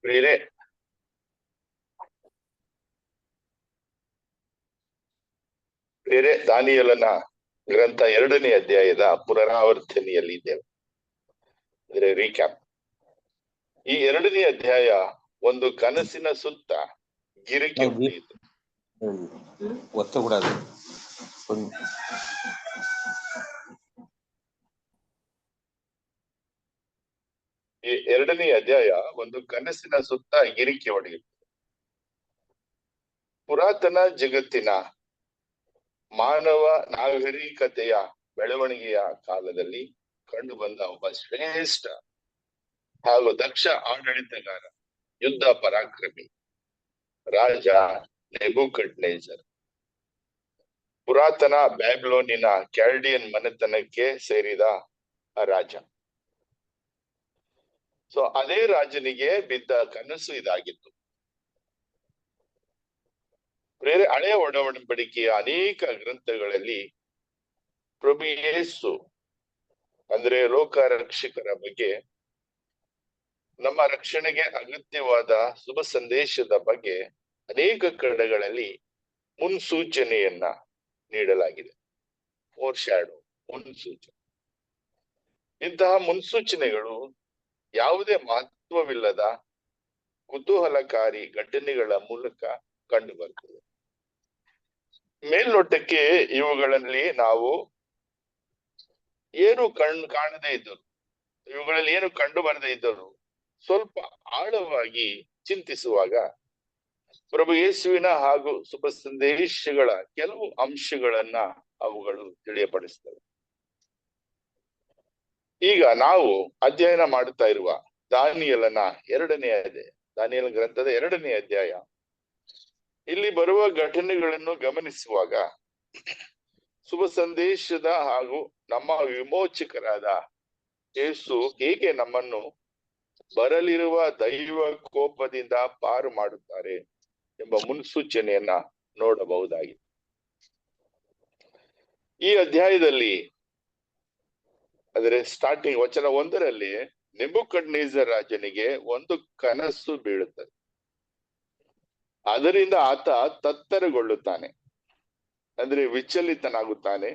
ಪ್ರಿಯರೇ, ದಾನಿಯೇಲನ ಗ್ರಂಥ 2ನೇ ಅಧ್ಯಾಯದ ಪುನರಾವರ್ತನೆಯಲ್ಲಿ ಇದ್ದೇವೆ. ಅಂದ್ರೆ ರೀಕ್ಯಾಪ್. ಈ 2ನೇ ಅಧ್ಯಾಯ ಒಂದು ಕನಸಿನ ಸುತ್ತ ಗಿರಿಕೆ ಹೊಡೆಯಿತು. ಈ 2ನೇ ಅಧ್ಯಾಯ ಒಂದು ಕನಸಿನ ಸುತ್ತ ಗಿರಿಕೆ ಹೊಡೆಯಿತು. ಪುರಾತನ ಜಗತ್ತಿನ ಮಾನವ ನಾಗರಿಕತೆಯ ಬೆಳವಣಿಗೆಯ ಕಾಲದಲ್ಲಿ ಕಂಡು ಬಂದ ಒಬ್ಬ ಶ್ರೇಷ್ಠ ಹಾಗೂ ದಕ್ಷ ಆಡಳಿತಗಾರ, ಯುದ್ಧ ಪರಾಕ್ರಮಿ ರಾಜ ನೆಬೂಕಡ್ನೆಜರ್. ಪುರಾತನ ಬ್ಯಾಬಿಲೋನಿನ ಕ್ಯಾಲ್ಡಿಯನ್ ಮನೆತನಕ್ಕೆ ಸೇರಿದ ರಾಜ. ಸೊ ಅದೇ ರಾಜನಿಗೆ ಬಿದ್ದ ಕನಸು ಇದಾಗಿತ್ತು. ಬೇರೆ ಹಳೆಯ ಒಡಂಬಡಿಕೆಯ ಅನೇಕ ಗ್ರಂಥಗಳಲ್ಲಿ ಪ್ರಭು ಯೇಸು ಅಂದ್ರೆ ಲೋಕ ರಕ್ಷಕರ ಬಗ್ಗೆ, ನಮ್ಮ ರಕ್ಷಣೆಗೆ ಅಗತ್ಯವಾದ ಶುಭ ಸಂದೇಶದ ಬಗ್ಗೆ ಅನೇಕ ಕಡೆಗಳಲ್ಲಿ ಮುನ್ಸೂಚನೆಯನ್ನ ನೀಡಲಾಗಿದೆ. ಮುನ್ಸೂಚನೆ. ಇಂತಹ ಮುನ್ಸೂಚನೆಗಳು ಯಾವುದೇ ಮಹತ್ವವಿಲ್ಲದ ಕುತೂಹಲಕಾರಿ ಘಟನೆಗಳ ಮೂಲಕ ಕಂಡು ಬರ್ತದೆ. ಮೇಲ್ನೋಟಕ್ಕೆ ಇವುಗಳಲ್ಲಿ ನಾವು ಏನು ಕಾಣದೇ ಇದ್ದರು, ಇವುಗಳಲ್ಲಿ ಏನು ಕಂಡು ಬರದೇ ಇದ್ದರು, ಸ್ವಲ್ಪ ಆಳವಾಗಿ ಚಿಂತಿಸುವಾಗ ಪ್ರಭು ಯೇಸುವಿನ ಹಾಗೂ ಶುಭ ಸಂದೇಶಗಳ ಕೆಲವು ಅಂಶಗಳನ್ನ ಅವುಗಳು ತಿಳಿಯಪಡಿಸ್ತವೆ. ಈಗ ನಾವು ಅಧ್ಯಯನ ಮಾಡುತ್ತಾ ಇರುವ ದಾನಿಯೇಲನ 2ನೇ ಅಧ್ಯಾಯ, ದಾನಿಯೇಲ ಗ್ರಂಥದ 2ನೇ ಅಧ್ಯಾಯ, ಇಲ್ಲಿ ಬರುವ ಘಟನೆಗಳನ್ನು ಗಮನಿಸುವಾಗ ಶುಭ ಸಂದೇಶದ ಹಾಗೂ ನಮ್ಮ ವಿಮೋಚಕರಾದ ಯೇಸು ಹೇಗೆ ನಮ್ಮನ್ನು ಬರಲಿರುವ ದೈವ ಕೋಪದಿಂದ ಪಾರು ಮಾಡುತ್ತಾರೆ ಎಂಬ ಮುನ್ಸೂಚನೆಯನ್ನ ನೋಡಬಹುದಾಗಿದೆ. ಈ ಅಧ್ಯಾಯದಲ್ಲಿ ಅಂದರೆ ಸ್ಟಾರ್ಟಿಂಗ್ ವಚನ 1ರಲ್ಲಿ ನೆಬೂಕಡ್ನೆಜರ್ ರಾಜನಿಗೆ ಒಂದು ಕನಸು ಬೀಳುತ್ತದೆ. ಅದರಿಂದ ಆತ ತತ್ತರಗೊಳ್ಳುತ್ತಾನೆ, ಅಂದ್ರೆ ವಿಚಲಿತನಾಗುತ್ತಾನೆ,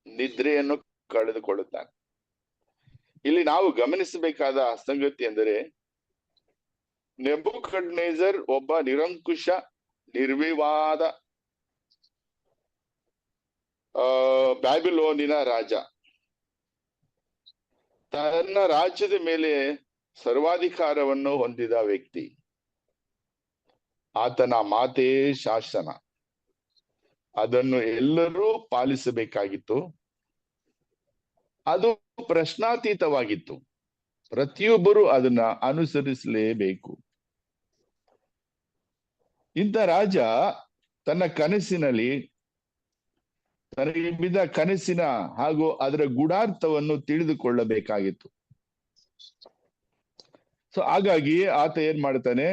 ನಿದ್ರೆಯನ್ನು ಕಳೆದುಕೊಳ್ಳುತ್ತಾನೆ. ಇಲ್ಲಿ ನಾವು ಗಮನಿಸಬೇಕಾದ ಸಂಗತಿ ಎಂದರೆ, ನೆಬೂಕಡ್ನೆಜರ್ ಒಬ್ಬ ನಿರಂಕುಶ, ನಿರ್ವಿವಾದ ಬ್ಯಾಬಿಲೋನಿನ ರಾಜ. ತನ್ನ ರಾಜ್ಯದ ಮೇಲೆ ಸರ್ವಾಧಿಕಾರವನ್ನು ಹೊಂದಿದ ವ್ಯಕ್ತಿ. ಆತನ ಮಾತೇ ಶಾಸನ. ಅದನ್ನು ಎಲ್ಲರೂ ಪಾಲಿಸಬೇಕಾಗಿತ್ತು. ಅದು ಪ್ರಶ್ನಾತೀತವಾಗಿತ್ತು. ಪ್ರತಿಯೊಬ್ಬರು ಅದನ್ನ ಅನುಸರಿಸಲೇಬೇಕು. ಇಂಥ ರಾಜ ತನ್ನ ಕನಸಿನಲ್ಲಿ ತನಗೆ ಬಿದ್ದ ಕನಸಿನ ಹಾಗೂ ಅದರ ಗೂಢಾರ್ಥವನ್ನು ತಿಳಿದುಕೊಳ್ಳಬೇಕಾಗಿತ್ತು. ಸೊ ಹಾಗಾಗಿ ಆತ ಏನ್ ಮಾಡ್ತಾನೆ,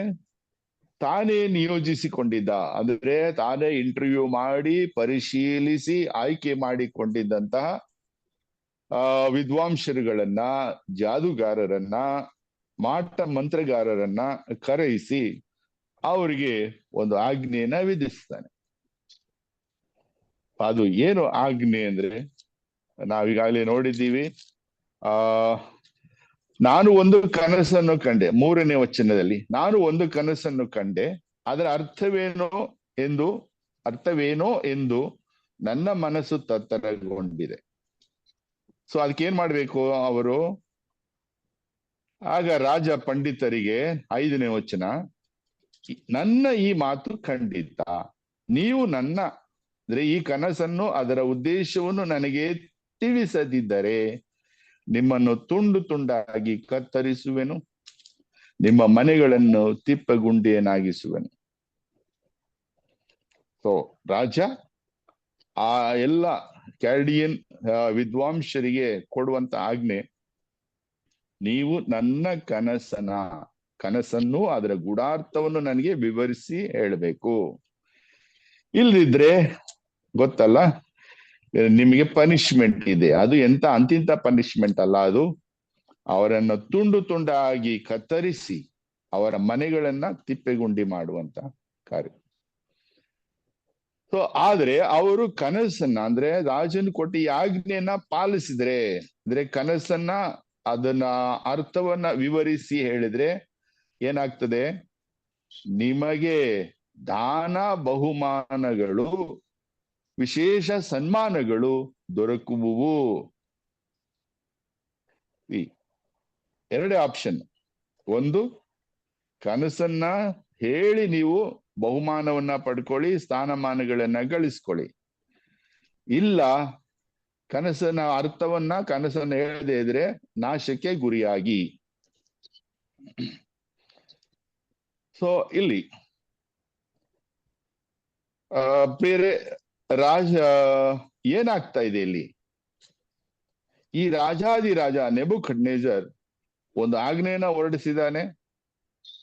ತಾನೇ ನಿಯೋಜಿಸಿಕೊಂಡಿದ್ದ, ಅಂದ್ರೆ ತಾನೇ ಇಂಟರ್ವ್ಯೂ ಮಾಡಿ ಪರಿಶೀಲಿಸಿ ಆಯ್ಕೆ ಮಾಡಿಕೊಂಡಿದ್ದಂತಹ ವಿದ್ವಾಂಸರುಗಳನ್ನ, ಜಾದುಗಾರರನ್ನ, ಮಾಟ ಮಂತ್ರಗಾರರನ್ನ ಕರೆಯಿಸಿ ಅವರಿಗೆ ಒಂದು ಆಜ್ಞೆಯನ್ನ ವಿಧಿಸ್ತಾನೆ. ಅದು ಏನು ಆಜ್ಞೆ ಅಂದ್ರೆ, ನಾವೀಗಾಗಲೇ ನೋಡಿದ್ದೀವಿ. ನಾನು ಒಂದು ಕನಸನ್ನು ಕಂಡೆ, 3ನೇ ವಚನದಲ್ಲಿ ನಾನು ಒಂದು ಕನಸನ್ನು ಕಂಡೆ, ಅದರ ಅರ್ಥವೇನೋ ಎಂದು ನನ್ನ ಮನಸ್ಸು ತತ್ತರಗೊಂಡಿದೆ. ಸೊ ಅದಕ್ಕೇನ್ ಮಾಡ್ಬೇಕು ಅವರು? ಆಗ ರಾಜ ಪಂಡಿತರಿಗೆ 5ನೇ ವಚನ, ನನ್ನ ಈ ಮಾತು ಖಂಡಿತ, ನೀವು ನನ್ನ ಅಂದ್ರೆ ಈ ಕನಸನ್ನು ಅದರ ಉದ್ದೇಶವನ್ನು ನನಗೆ ತಿಳಿಸದಿದ್ದರೆ ನಿಮ್ಮನ್ನು ತುಂಡು ತುಂಡಾಗಿ ಕತ್ತರಿಸುವೆನು, ನಿಮ್ಮ ಮನೆಗಳನ್ನು ತಿಪ್ಪಗುಂಡಿಯನ್ನಾಗಿಸುವೆನು. ಸೊ ರಾಜ ಆ ಎಲ್ಲ ಕ್ಯಾಲ್ಡಿಯನ್ ವಿದ್ವಾಂಸರಿಗೆ ಕೊಡುವಂತ ಆಜ್ಞೆ, ನೀವು ನನ್ನ ಕನಸನ್ನು ಅದರ ಗೂಢಾರ್ಥವನ್ನು ನನಗೆ ವಿವರಿಸಿ ಹೇಳಬೇಕು. ಇಲ್ದಿದ್ರೆ ಗೊತ್ತಲ್ಲ, ನಿಮಗೆ ಪನಿಷ್ಮೆಂಟ್ ಇದೆ. ಅದು ಅಂತಿಂತ ಪನಿಷ್ಮೆಂಟ್ ಅಲ್ಲ, ಅದು ಅವರನ್ನು ತುಂಡು ತುಂಡಾಗಿ ಕತ್ತರಿಸಿ ಅವರ ಮನೆಗಳನ್ನ ತಿಪ್ಪೆಗುಂಡಿ ಮಾಡುವಂತ ಕಾರ್ಯ. ಸೊ ಆದ್ರೆ ಅವರು ಕನಸನ್ನ ಅಂದ್ರೆ ರಾಜನ್ ಕೊಟ್ಟ ಈ ಆಜ್ಞೆಯನ್ನ ಪಾಲಿಸಿದ್ರೆ, ಅಂದ್ರೆ ಕನಸನ್ನ ಅದನ್ನ ಅರ್ಥವನ್ನ ವಿವರಿಸಿ ಹೇಳಿದ್ರೆ ಏನಾಗ್ತದೆ, ನಿಮಗೆ ದಾನ ಬಹುಮಾನಗಳು ವಿಶೇಷ ಸನ್ಮಾನಗಳು ದೊರಕುವುವು. ಎರಡೇ ಆಪ್ಷನ್. ಒಂದು, ಕನಸನ್ನ ಹೇಳಿ ನೀವು ಬಹುಮಾನವನ್ನ ಪಡ್ಕೊಳ್ಳಿ, ಸ್ಥಾನಮಾನಗಳನ್ನ ಗಳಿಸ್ಕೊಳ್ಳಿ. ಇಲ್ಲ, ಕನಸನ್ನ ಹೇಳದೇ ಇದ್ರೆ ನಾಶಕ್ಕೆ ಗುರಿಯಾಗಿ. ಸೊ ಇಲ್ಲಿ ಬೇರೆ ಏನಾಗ್ತಾ ಇದೆ ಇಲ್ಲಿ, ಈ ರಾಜಾದಿರಾಜ ನೆಬೂಕದ್ನೆಚ್ಚರ್ ಒಂದು ಆಜ್ಞೆಯನ್ನ ಹೊರಡಿಸಿದಾನೆ,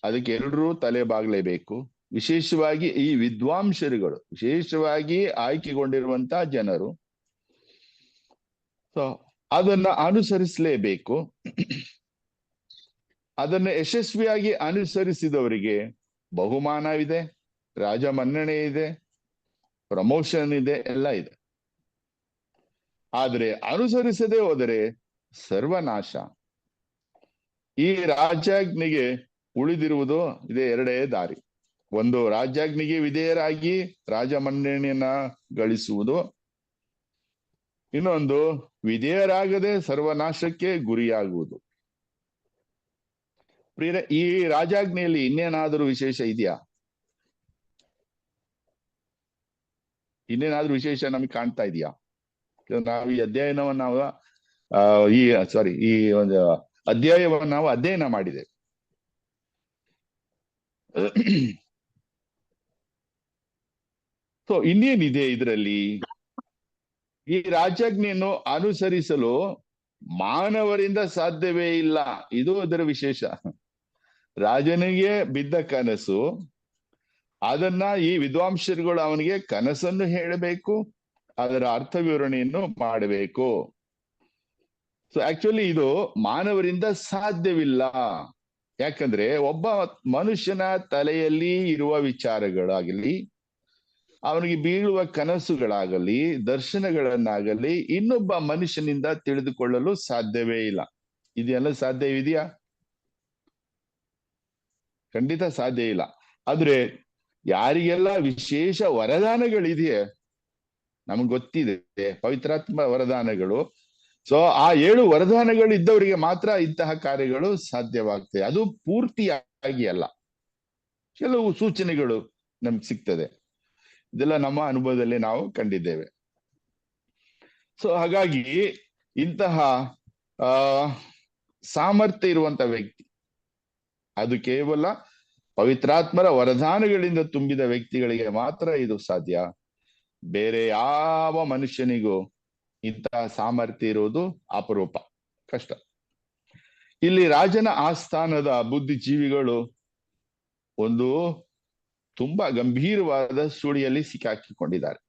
ಅದಕ್ಕೆ ಎಲ್ಲರೂ ತಲೆ ಬಾಗ್ಲೇಬೇಕು. ವಿಶೇಷವಾಗಿ ಈ ವಿದ್ವಾಂಸರುಗಳು, ವಿಶೇಷವಾಗಿ ಆಯ್ಕೆಗೊಂಡಿರುವಂತ ಜನರು ಸೊ ಅದನ್ನ ಅನುಸರಿಸಲೇಬೇಕು. ಅದನ್ನ ಯಶಸ್ವಿಯಾಗಿ ಅನುಸರಿಸಿದವರಿಗೆ ಬಹುಮಾನವಿದೆ, ರಾಜ ಮನ್ನಣೆ ಇದೆ, ಪ್ರಮೋಷನ್ ಇದೆ, ಎಲ್ಲ ಇದೆ. ಆದ್ರೆ ಅನುಸರಿಸದೆ ಹೋದರೆ ಸರ್ವನಾಶ. ಈ ರಾಜಾಜ್ಞೆಗೆ ಉಳಿದಿರುವುದು ಇದೇ ಎರಡೇ ದಾರಿ. ಒಂದು, ರಾಜಾಜ್ಞೆಗೆ ವಿಧೇಯರಾಗಿ ರಾಜ ಮನ್ನಣೆಯನ್ನ ಗಳಿಸುವುದು. ಇನ್ನೊಂದು, ವಿಧೇಯರಾಗದೆ ಸರ್ವನಾಶಕ್ಕೆ ಗುರಿಯಾಗುವುದು. ಪ್ರಿಯರೇ, ಈ ರಾಜಾಜ್ಞೆಯಲ್ಲಿ ಇನ್ನೇನಾದ್ರೂ ವಿಶೇಷ ಇದೆಯಾ? ಇನ್ನೇನಾದ್ರೂ ವಿಶೇಷ ನಮಗೆ ಕಾಣ್ತಾ ಇದೆಯಾ? ನಾವು ಈ ಅಧ್ಯಯನವನ್ನು ನಾವು ಈ ಒಂದು ಅಧ್ಯಾಯವನ್ನು ನಾವು ಅಧ್ಯಯನ ಮಾಡಿದೆ. ಸೊ ಇನ್ನೇನಿದೆ ಇದರಲ್ಲಿ? ಈ ರಾಜಾಜ್ಞೆಯನ್ನು ಅನುಸರಿಸಲು ಮಾನವರಿಂದ ಸಾಧ್ಯವೇ ಇಲ್ಲ. ಇದು ಅದರ ವಿಶೇಷ. ರಾಜನಿಗೆ ಬಿದ್ದ ಕನಸು, ಅದನ್ನ ಈ ವಿದ್ವಾಂಸರುಗಳು ಅವನಿಗೆ ಕನಸನ್ನು ಹೇಳಬೇಕು, ಅದರ ಅರ್ಥ ವಿವರಣೆಯನ್ನು ಮಾಡಬೇಕು. ಸೊ ಆಕ್ಚುಲಿ ಇದು ಮಾನವರಿಂದ ಸಾಧ್ಯವಿಲ್ಲ. ಯಾಕಂದ್ರೆ ಒಬ್ಬ ಮನುಷ್ಯನ ತಲೆಯಲ್ಲಿ ಇರುವ ವಿಚಾರಗಳಾಗಲಿ, ಅವನಿಗೆ ಬೀಳುವ ಕನಸುಗಳಾಗಲಿ, ದರ್ಶನಗಳನ್ನಾಗಲಿ ಇನ್ನೊಬ್ಬ ಮನುಷ್ಯನಿಂದ ತಿಳಿದುಕೊಳ್ಳಲು ಸಾಧ್ಯವೇ ಇಲ್ಲ. ಇದೆಲ್ಲ ಸಾಧ್ಯವಿದೆಯಾ? ಖಂಡಿತ ಸಾಧ್ಯ ಇಲ್ಲ. ಆದ್ರೆ ಯಾರಿಗೆಲ್ಲ ವಿಶೇಷ ವರದಾನಗಳಿದೆಯೇ, ನಮ್ಗೆ ಗೊತ್ತಿದೆ, ಪವಿತ್ರಾತ್ಮ ವರದಾನಗಳು. ಸೊ ಆ 7 ವರದಾನಗಳು ಇದ್ದವರಿಗೆ ಮಾತ್ರ ಇಂತಹ ಕಾರ್ಯಗಳು ಸಾಧ್ಯವಾಗ್ತದೆ. ಅದು ಪೂರ್ತಿಯಾಗಿ ಅಲ್ಲ, ಕೆಲವು ಸೂಚನೆಗಳು ನಮ್ಗೆ ಸಿಗ್ತದೆ. ಇದೆಲ್ಲ ನಮ್ಮ ಅನುಭವದಲ್ಲಿ ನಾವು ಕಂಡಿದ್ದೇವೆ. ಸೊ ಹಾಗಾಗಿ ಇಂತಹ ಸಾಮರ್ಥ್ಯ ಇರುವಂತ ವ್ಯಕ್ತಿ, ಅದು ಕೇವಲ ಪವಿತ್ರಾತ್ಮರ ವರದಾನಗಳಿಂದ ತುಂಬಿದ ವ್ಯಕ್ತಿಗಳಿಗೆ ಮಾತ್ರ ಇದು ಸಾಧ್ಯ. ಬೇರೆ ಯಾವ ಮನುಷ್ಯನಿಗೂ ಇಂತಹ ಸಾಮರ್ಥ್ಯ ಇರುವುದು ಅಪರೂಪ, ಕಷ್ಟ. ಇಲ್ಲಿ ರಾಜನ ಆಸ್ಥಾನದ ಬುದ್ಧಿಜೀವಿಗಳು ಒಂದು ತುಂಬಾ ಗಂಭೀರವಾದ ಸುಳಿಯಲ್ಲಿ ಸಿಕ್ಕಾಕಿಕೊಂಡಿದ್ದಾರೆ.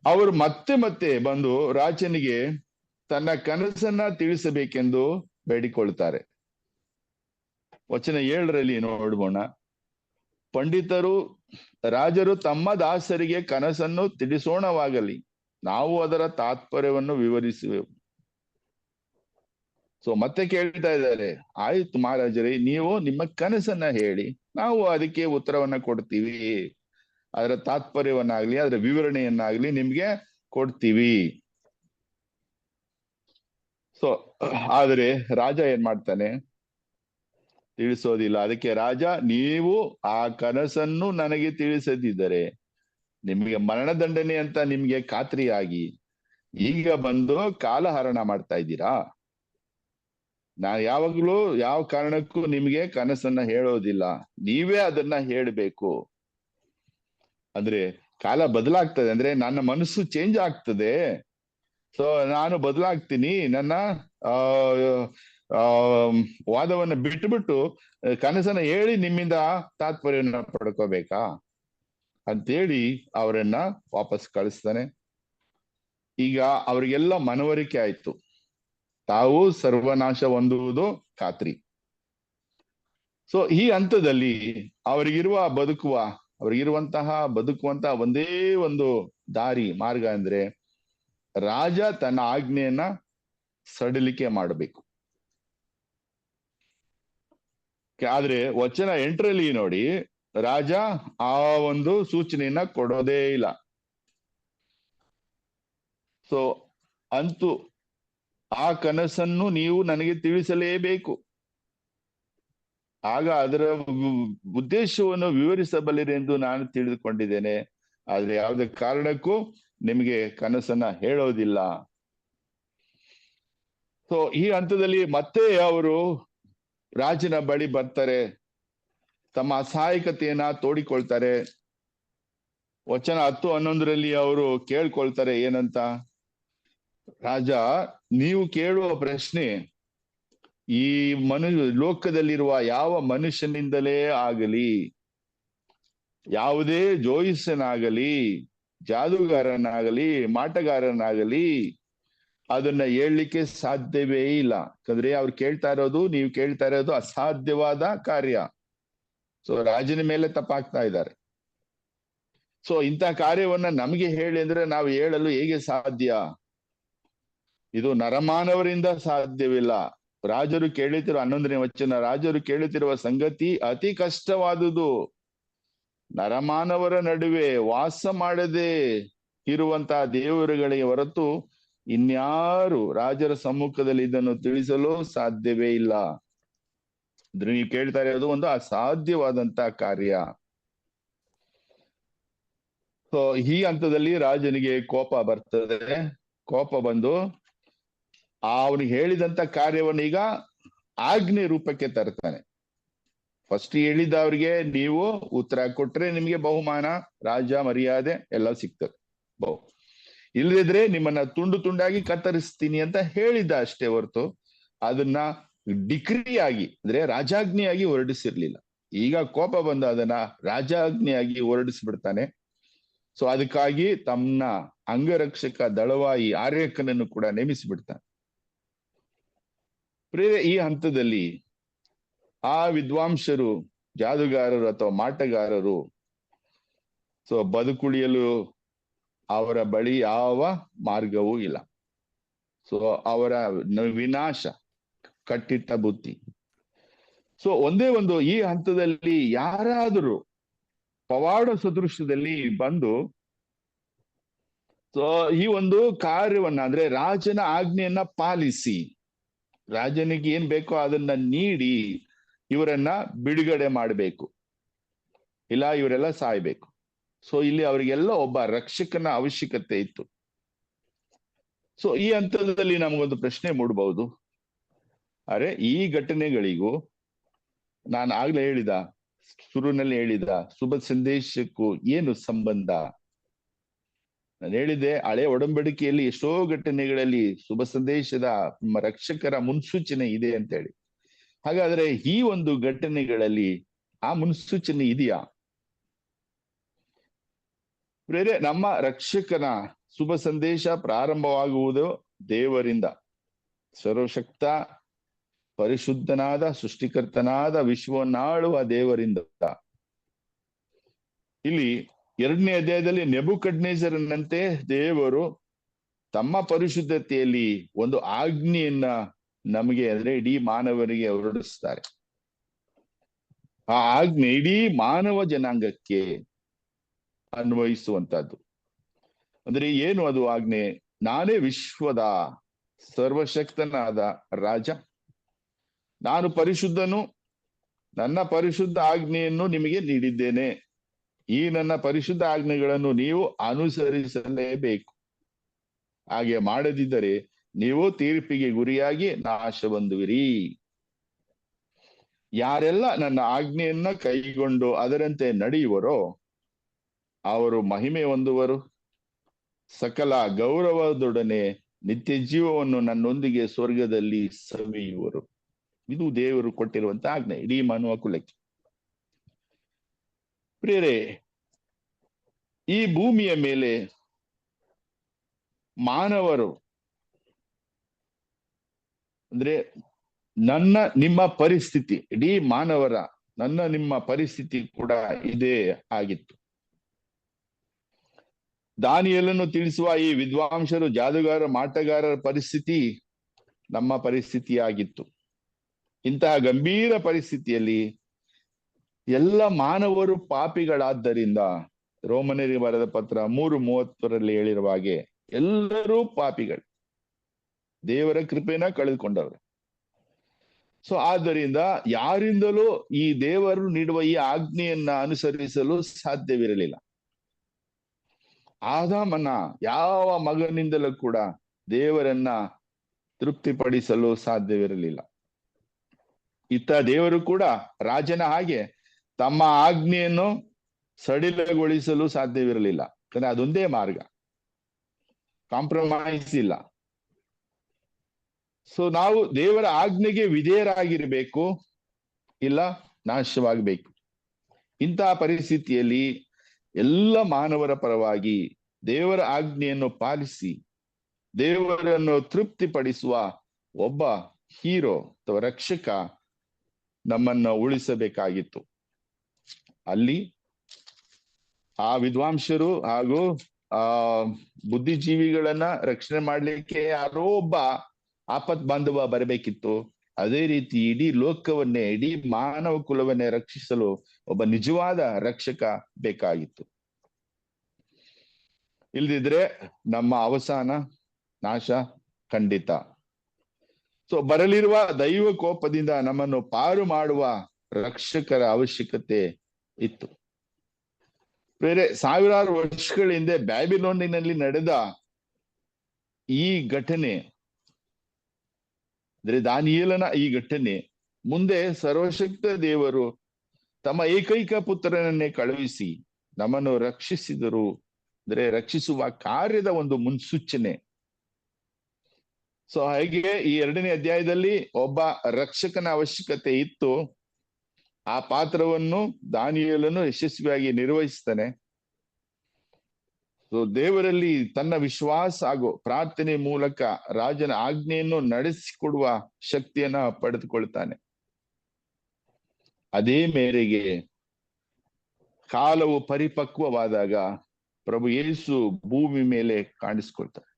ಅವರು ಮತ್ತೆ ಮತ್ತೆ ಬಂದು ರಾಜನಿಗೆ ತನ್ನ ಕನಸನ್ನ ತಿಳಿಸಬೇಕೆಂದು ಬೇಡಿಕೊಳ್ತಾರೆ. ವಚನ 7ರಲ್ಲಿ ನೋಡೋಣ. ಪಂಡಿತರು ರಾಜರು ತಮ್ಮ ದಾಸರಿಗೆ ಕನಸನ್ನು ತಿಳಿಸೋಣವಾಗಲಿ, ನಾವು ಅದರ ತಾತ್ಪರ್ಯವನ್ನು ವಿವರಿಸುವೆವು. ಸೊ ಮತ್ತೆ ಕೇಳ್ತಾ ಇದ್ದಾರೆ, ಆಯ್ತು ಮಹಾರಾಜರೇ, ನೀವು ನಿಮ್ಮ ಕನಸನ್ನ ಹೇಳಿ, ನಾವು ಅದಕ್ಕೆ ಉತ್ತರವನ್ನ ಕೊಡ್ತೀವಿ, ಅದರ ತಾತ್ಪರ್ಯವನ್ನಾಗ್ಲಿ ಅದರ ವಿವರಣೆಯನ್ನಾಗ್ಲಿ ನಿಮ್ಗೆ ಕೊಡ್ತೀವಿ. ಸೊ ಆದ್ರೆ ರಾಜ ಏನ್ ಮಾಡ್ತಾನೆ? ತಿಳಿಸೋದಿಲ್ಲ. ಅದಕ್ಕೆ ರಾಜ, ನೀವು ಆ ಕನಸನ್ನು ನನಗೆ ತಿಳಿಸದಿದ್ದರೆ ನಿಮಗೆ ಮರಣದಂಡನೆ ಅಂತ ನಿಮ್ಗೆ ಖಾತ್ರಿಯಾಗಿ ಈಗ ಬಂದು ಕಾಲಹರಣ ಮಾಡ್ತಾ ಇದ್ದೀರಾ. ನಾನು ಯಾವಾಗ್ಲೂ ಯಾವ ಕಾರಣಕ್ಕೂ ನಿಮ್ಗೆ ಕನಸನ್ನ ಹೇಳೋದಿಲ್ಲ, ನೀವೇ ಅದನ್ನ ಹೇಳ್ಬೇಕು. ಅಂದ್ರೆ ಕಾಲ ಬದಲಾಗ್ತದೆ, ಅಂದ್ರೆ ನನ್ನ ಮನಸ್ಸು ಚೇಂಜ್ ಆಗ್ತದೆ. ಸೊ ನಾನು ಬದಲಾಗ್ತೀನಿ, ನನ್ನ ವಾದವನ್ನ ಬಿಟ್ಟು ಕನಸನ್ನ ಹೇಳಿ ನಿಮ್ಮಿಂದ ತಾತ್ಪರ್ಯವನ್ನ ಪಡ್ಕೋಬೇಕಾ ಅಂತೇಳಿ ಅವರನ್ನ ವಾಪಸ್ ಕಳಿಸ್ತಾನೆ. ಈಗ ಅವ್ರಿಗೆಲ್ಲ ಮನವರಿಕೆ ಆಯ್ತು. ತಾವು ಸರ್ವನಾಶ ಹೊಂದುವುದು ಖಾತ್ರಿ. ಸೊ ಈ ಹಂತದಲ್ಲಿ ಬದುಕುವಂತಹ ಒಂದೇ ಒಂದು ದಾರಿ ಮಾರ್ಗ ಅಂದ್ರೆ ರಾಜ ತನ್ನ ಆಜ್ಞೆಯನ್ನ ಸಡಿಲಿಕೆ ಮಾಡಬೇಕು. ಆದ್ರೆ ವಚನ 8ರಲ್ಲಿ ನೋಡಿ, ರಾಜ ಆ ಒಂದು ಸೂಚನೆಯನ್ನ ಕೊಡೋದೇ ಇಲ್ಲ. ಸೊ ಅಂತೂ ಆ ಕನಸನ್ನು ನೀವು ನನಗೆ ತಿಳಿಸಲೇಬೇಕು, ಆಗ ಅದರ ಉದ್ದೇಶವನ್ನು ವಿವರಿಸಬಲ್ಲಿರಿ ಎಂದು ನಾನು ತಿಳಿದುಕೊಂಡಿದ್ದೇನೆ. ಆದ್ರೆ ಯಾವುದೇ ಕಾರಣಕ್ಕೂ ನಿಮಗೆ ಕನಸನ್ನ ಹೇಳೋದಿಲ್ಲ. ಸೊ ಈ ಹಂತದಲ್ಲಿ ಮತ್ತೆ ಅವರು ರಾಜನ ಬಳಿ ಬರ್ತಾರೆ, ತಮ್ಮ ಅಸಹಾಯಕತೆಯನ್ನ ತೋಡಿಕೊಳ್ತಾರೆ. ವಚನ 10-11ರಲ್ಲಿ ಅವರು ಕೇಳ್ಕೊಳ್ತಾರೆ ಏನಂತ, ರಾಜ, ನೀವು ಕೇಳುವ ಪ್ರಶ್ನೆ ಈ ಲೋಕದಲ್ಲಿರುವ ಯಾವ ಮನುಷ್ಯನಿಂದಲೇ ಆಗಲಿ, ಯಾವುದೇ ಜೋಯಿಸನಾಗಲಿ, ಜಾದೂಗಾರನಾಗಲಿ, ಮಾಟಗಾರನಾಗಲಿ ಅದನ್ನ ಹೇಳಲಿಕ್ಕೆ ಸಾಧ್ಯವೇ ಇಲ್ಲ. ಯಾಕಂದ್ರೆ ನೀವು ಕೇಳ್ತಾ ಇರೋದು ಅಸಾಧ್ಯವಾದ ಕಾರ್ಯ. ಸೊ ರಾಜನ ಮೇಲೆ ತಪ್ಪಾಗ್ತಾ ಇದ್ದಾರೆ. ಸೊ ಇಂಥ ಕಾರ್ಯವನ್ನ ನಮಗೆ ಹೇಳಿ ಅಂದ್ರೆ ನಾವು ಹೇಳಲು ಹೇಗೆ ಸಾಧ್ಯ? ಇದು ನರಮಾನವರಿಂದ ಸಾಧ್ಯವಿಲ್ಲ. ರಾಜರು ಕೇಳುತ್ತಿರುವ 11ನೇ ವಚನ, ರಾಜರು ಕೇಳುತ್ತಿರುವ ಸಂಗತಿ ಅತಿ ಕಷ್ಟವಾದುದು. ನರಮಾನವರ ನಡುವೆ ವಾಸ ಮಾಡದೆ ಇರುವಂತಹ ದೇವರುಗಳಿಗೆ ಹೊರತು ಇನ್ಯಾರು ರಾಜರ ಸಮ್ಮುಖದಲ್ಲಿ ಇದನ್ನು ತಿಳಿಸಲು ಸಾಧ್ಯವೇ ಇಲ್ಲ. ಅಂದ್ರೆ ನೀವು ಕೇಳ್ತಾ ಇರೋದು ಒಂದು ಅಸಾಧ್ಯವಾದಂತ ಕಾರ್ಯ. ಸೊ ಈ ಹಂತದಲ್ಲಿ ರಾಜನಿಗೆ ಕೋಪ ಬರ್ತದೆ. ಕೋಪ ಬಂದು ಅವನಿಗೆ ಹೇಳಿದಂತ ಕಾರ್ಯವನ್ನು ಈಗ ಆಜ್ಞೆ ರೂಪಕ್ಕೆ ತರ್ತಾನೆ. ಫಸ್ಟ್ ಹೇಳಿದ ಅವ್ರಿಗೆ, ನೀವು ಉತ್ತರ ಕೊಟ್ರೆ ನಿಮಗೆ ಬಹುಮಾನ, ರಾಜ ಮರ್ಯಾದೆ ಎಲ್ಲ ಸಿಗ್ತದೆ. ಇಲ್ಲದಿದ್ರೆ ನಿಮ್ಮನ್ನ ತುಂಡು ತುಂಡಾಗಿ ಕತ್ತರಿಸ್ತೀನಿ ಅಂತ ಹೇಳಿದ್ದ ಅಷ್ಟೇ ಹೊರತು ಅದನ್ನ ಡಿಕ್ರಿಯಾಗಿ ಅಂದ್ರೆ ರಾಜಾಜ್ಞೆಯಾಗಿ ಹೊರಡಿಸಿರ್ಲಿಲ್ಲ. ಈಗ ಕೋಪ ಬಂದು ಅದನ್ನ ರಾಜಾಜ್ಞೆಯಾಗಿ ಹೊರಡಿಸ್ಬಿಡ್ತಾನೆ. ಸೊ ಅದಕ್ಕಾಗಿ ತಮ್ಮ ಅಂಗರಕ್ಷಕ ದಳವಾಯಿ ಆರ್ಯಕನನ್ನು ಕೂಡ ನೇಮಿಸಿಬಿಡ್ತಾನೆ. ಈ ಹಂತದಲ್ಲಿ ಆ ವಿದ್ವಾಂಸರು, ಜಾದುಗಾರರು ಅಥವಾ ಮಾಟಗಾರರು ಸೊ ಬದುಕುಳಿಯಲು ಅವರ ಬಳಿ ಯಾವ ಮಾರ್ಗವೂ ಇಲ್ಲ. ಸೊ ಅವರ ವಿನಾಶ, ಕಟ್ಟಿಟ್ಟ ಬುತ್ತಿ. ಸೊ ಒಂದೇ ಒಂದು ಈ ಹಂತದಲ್ಲಿ ಯಾರಾದರೂ ಪವಾಡ ಸದೃಶ್ಯದಲ್ಲಿ ಬಂದು ಸೊ ಈ ಒಂದು ಕಾರ್ಯವನ್ನ ಅಂದ್ರೆ ರಾಜನ ಆಜ್ಞೆಯನ್ನ ಪಾಲಿಸಿ, ರಾಜನಿಗೆ ಏನ್ ಬೇಕೋ ಅದನ್ನ ನೀಡಿ ಇವರನ್ನ ಬಿಡುಗಡೆ ಮಾಡಬೇಕು, ಇಲ್ಲ ಇವರೆಲ್ಲ ಸಾಯ್ಬೇಕು. ಸೊ ಇಲ್ಲಿ ಅವರಿಗೆಲ್ಲ ಒಬ್ಬ ರಕ್ಷಕನ ಅವಶ್ಯಕತೆ ಇತ್ತು. ಸೊ ಈ ಹಂತದಲ್ಲಿ ನಮಗೊಂದು ಪ್ರಶ್ನೆ ಮೂಡಬಹುದು, ಅರೆ ಈ ಘಟನೆಗಳಿಗೂ ನಾನು ಆಗ್ಲೇ ಶುರುವಿನಲ್ಲಿ ಹೇಳಿದ ಶುಭ ಸಂದೇಶಕ್ಕೂ ಏನು ಸಂಬಂಧ? ನಾನು ಹೇಳಿದೆ, ಹಳೆ ಒಡಂಬಡಿಕೆಯಲ್ಲಿ ಎಷ್ಟೋ ಘಟನೆಗಳಲ್ಲಿ ಶುಭ ಸಂದೇಶದ ರಕ್ಷಕರ ಮುನ್ಸೂಚನೆ ಇದೆ ಅಂತ ಹೇಳಿ. ಹಾಗಾದ್ರೆ ಈ ಒಂದು ಘಟನೆಗಳಲ್ಲಿ ಆ ಮುನ್ಸೂಚನೆ ಇದೆಯಾ? ನಮ್ಮ ರಕ್ಷಕನ ಶುಭ ಸಂದೇಶ ಪ್ರಾರಂಭವಾಗುವುದು ದೇವರಿಂದ, ಸರ್ವಶಕ್ತ ಪರಿಶುದ್ಧನಾದ ಸೃಷ್ಟಿಕರ್ತನಾದ ವಿಶ್ವವನ್ನಾಳುವ ದೇವರಿಂದ. ಇಲ್ಲಿ 2ನೇ ಅಧ್ಯಾಯದಲ್ಲಿ ನೆಬೂಕದ್ನೆಚ್ಚರನಂತೆ ದೇವರು ತಮ್ಮ ಪರಿಶುದ್ಧತೆಯಲ್ಲಿ ಒಂದು ಆಜ್ಞೆಯನ್ನ ನಮಗೆ ಅಂದ್ರೆ ಇಡೀ ಮಾನವರಿಗೆ ಹೊರಡಿಸ್ತಾರೆ. ಆ ಆಜ್ಞೆ ಇಡೀ ಮಾನವ ಜನಾಂಗಕ್ಕೆ ಅನ್ವಯಿಸುವಂತಹದ್ದು. ಅಂದ್ರೆ ಏನು ಅದು ಆಜ್ಞೆ? ನಾನೇ ವಿಶ್ವದ ಸರ್ವಶಕ್ತನಾದ ರಾಜ, ನಾನು ಪರಿಶುದ್ಧನು, ನನ್ನ ಪರಿಶುದ್ಧ ಆಜ್ಞೆಯನ್ನು ನಿಮಗೆ ನೀಡಿದ್ದೇನೆ. ಈ ನನ್ನ ಪರಿಶುದ್ಧ ಆಜ್ಞೆಗಳನ್ನು ನೀವು ಅನುಸರಿಸಲೇಬೇಕು. ಹಾಗೆ ಮಾಡದಿದ್ದರೆ ನೀವು ತೀರ್ಪಿಗೆ ಗುರಿಯಾಗಿ ನಾಶ ಹೊಂದುವಿರಿ. ಯಾರೆಲ್ಲ ನನ್ನ ಆಜ್ಞೆಯನ್ನ ಕೈಗೊಂಡು ಅದರಂತೆ ನಡೆಯುವರೋ ಅವರು ಮಹಿಮೆ ಹೊಂದುವರು, ಸಕಲ ಗೌರವದೊಡನೆ ನಿತ್ಯ ಜೀವವನ್ನು ನನ್ನೊಂದಿಗೆ ಸ್ವರ್ಗದಲ್ಲಿ ಸವಿಯುವರು. ಇದು ದೇವರು ಕೊಟ್ಟಿರುವಂತ ಆಜ್ಞೆ ಇಡೀ ಮಾನವ ಕುಲಕ್ಕೆ. ಪ್ರಿಯರೇ, ಈ ಭೂಮಿಯ ಮೇಲೆ ಮಾನವರು ಅಂದ್ರೆ ನನ್ನ ನಿಮ್ಮ ಪರಿಸ್ಥಿತಿ, ಇಡೀ ಮಾನವರ ನಿಮ್ಮ ಪರಿಸ್ಥಿತಿ ಕೂಡ ಇದೇ ಆಗಿತ್ತು. ದಾನಿಯೇಲನು ತಿಳಿಸುವ ಈ ವಿದ್ವಾಂಸರು, ಜಾದುಗಾರ, ಮಾಟಗಾರರ ಪರಿಸ್ಥಿತಿ ನಮ್ಮ ಪರಿಸ್ಥಿತಿಯಾಗಿತ್ತು. ಇಂತಹ ಗಂಭೀರ ಪರಿಸ್ಥಿತಿಯಲ್ಲಿ ಎಲ್ಲ ಮಾನವರು ಪಾಪಿಗಳಾದ್ದರಿಂದ, ರೋಮನರಿಗೆ ಬರೆದ ಪತ್ರ 3:30 ಹೇಳಿರುವ ಹಾಗೆ ಎಲ್ಲರೂ ಪಾಪಿಗಳು, ದೇವರ ಕೃಪೆನ ಕಳೆದುಕೊಂಡವರು. ಸೊ ಆದ್ದರಿಂದ ಯಾರಿಂದಲೂ ಈ ದೇವರು ನೀಡುವ ಈ ಆಜ್ಞೆಯನ್ನ ಅನುಸರಿಸಲು ಸಾಧ್ಯವಿರಲಿಲ್ಲ. ಆದಾಮನ ಯಾವ ಮಗನಿಂದಲೂ ಕೂಡ ದೇವರನ್ನ ತೃಪ್ತಿಪಡಿಸಲು ಸಾಧ್ಯವಿರಲಿಲ್ಲ. ಇತ್ತ ದೇವರು ಕೂಡ ರಾಜನ ಹಾಗೆ ತಮ್ಮ ಆಜ್ಞೆಯನ್ನು ಸಡಿಲಗೊಳಿಸಲು ಸಾಧ್ಯವಿರಲಿಲ್ಲ. ಯಾಕಂದ್ರೆ ಅದೊಂದೇ ಮಾರ್ಗ, ಕಾಂಪ್ರಮೈಸ್ ಇಲ್ಲ. ಸೊ ನಾವು ದೇವರ ಆಜ್ಞೆಗೆ ವಿಧೇಯರಾಗಿರ್ಬೇಕು, ಇಲ್ಲ ನಾಶವಾಗಬೇಕು. ಇಂತಹ ಪರಿಸ್ಥಿತಿಯಲ್ಲಿ ಎಲ್ಲ ಮಾನವರ ಪರವಾಗಿ ದೇವರ ಆಜ್ಞೆಯನ್ನು ಪಾಲಿಸಿ ದೇವರನ್ನು ತೃಪ್ತಿಪಡಿಸುವ ಒಬ್ಬ ಹೀರೋ ಅಥವಾ ರಕ್ಷಕ ನಮ್ಮನ್ನ ಉಳಿಸಬೇಕಾಗಿತ್ತು. ಅಲ್ಲಿ ಆ ವಿದ್ವಾಂಸರು ಹಾಗೂ ಬುದ್ಧಿಜೀವಿಗಳನ್ನ ರಕ್ಷಣೆ ಮಾಡ್ಲಿಕ್ಕೆ ಯಾರೋ ಒಬ್ಬ ಆಪತ್ ಬಾಂಧವ ಬರಬೇಕಿತ್ತು. ಅದೇ ರೀತಿ ಇಡೀ ಲೋಕವನ್ನೇ, ಇಡೀ ಮಾನವ ಕುಲವನ್ನೇ ರಕ್ಷಿಸಲು ಒಬ್ಬ ನಿಜವಾದ ರಕ್ಷಕ ಬೇಕಾಗಿತ್ತು. ಇಲ್ದಿದ್ರೆ ನಮ್ಮ ಅವಸಾನ ನಾಶ ಖಂಡಿತ. ಸೊ ಬರಲಿರುವ ದೈವ ಕೋಪದಿಂದ ನಮ್ಮನ್ನು ಪಾರು ಮಾಡುವ ರಕ್ಷಕರ ಅವಶ್ಯಕತೆ ಇತ್ತು. ಬೇರೆ ಸಾವಿರಾರು ವರ್ಷಗಳ ಹಿಂದೆ ಬ್ಯಾಬಿಲೋನಿನಲ್ಲಿ ನಡೆದ ಈ ಘಟನೆ, ಅಂದ್ರೆ ದಾನಿಯೇಲನ ಈ ಘಟನೆ, ಮುಂದೆ ಸರ್ವಶಕ್ತ ದೇವರು ತಮ್ಮ ಏಕೈಕ ಪುತ್ರನನ್ನೇ ಕಳುಹಿಸಿ ನಮ್ಮನ್ನು ರಕ್ಷಿಸಿದರು, ಅಂದ್ರೆ ರಕ್ಷಿಸುವ ಕಾರ್ಯದ ಒಂದು ಮುನ್ಸೂಚನೆ. ಸೊ ಹಾಗೆ ಈ 2ನೇ ಅಧ್ಯಾಯದಲ್ಲಿ ಒಬ್ಬ ರಕ್ಷಕನ ಅವಶ್ಯಕತೆ ಇತ್ತು. ಆ ಪಾತ್ರವನ್ನು ದಾನಿಯೇಲನು ಯಶಸ್ವಿಯಾಗಿ ನಿರ್ವಹಿಸ್ತಾನೆ. ಸೊ ದೇವರಲ್ಲಿ ತನ್ನ ವಿಶ್ವಾಸ ಹಾಗೂ ಪ್ರಾರ್ಥನೆ ಮೂಲಕ ರಾಜನ ಆಜ್ಞೆಯನ್ನು ನಡೆಸಿಕೊಡುವ ಶಕ್ತಿಯನ್ನ ಪಡೆದುಕೊಳ್ತಾನೆ. ಅದೇ ಮೇರೆಗೆ ಕಾಲವು ಪರಿಪಕ್ವವಾದಾಗ ಪ್ರಭು ಯೇಸು ಭೂಮಿ ಮೇಲೆ ಕಾಣಿಸ್ಕೊಳ್ತಾರೆ.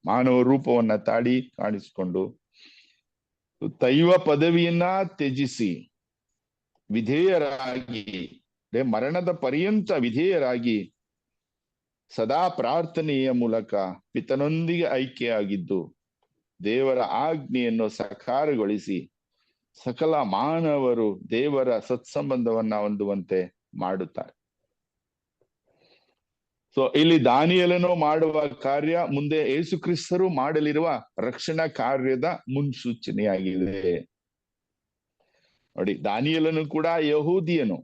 ಮಾನವ ರೂಪವನ್ನ ತಾಳಿ ಕಾಣಿಸಿಕೊಂಡು ದೈವ ಪದವಿಯನ್ನ ತ್ಯಜಿಸಿ ವಿಧೇಯರಾಗಿ, ಮರಣದ ಪರ್ಯಂತ ವಿಧೇಯರಾಗಿ ಸದಾ ಪ್ರಾರ್ಥನೆಯ ಮೂಲಕ ಪಿತನೊಂದಿಗೆ ಐಕ್ಯವಾಗಿದ್ದು ದೇವರ ಆಜ್ಞೆಯನ್ನು ಸಾಕಾರಗೊಳಿಸಿ ಸಕಲ ಮಾನವರು ದೇವರ ಸತ್ಸಂಬಂಧವನ್ನ ಹೊಂದುವಂತೆ ಮಾಡುತ್ತಾರೆ. ಸೊ ಇಲ್ಲಿ ದಾನಿಯೇಲನು ಮಾಡುವ ಕಾರ್ಯ ಮುಂದೆ ಯೇಸು ಕ್ರಿಸ್ತರು ಮಾಡಲಿರುವ ರಕ್ಷಣಾ ಕಾರ್ಯದ ಮುನ್ಸೂಚನೆಯಾಗಿದೆ. ನೋಡಿ, ದಾನಿಯೇಲನು ಕೂಡ ಯಹೂದಿಯನು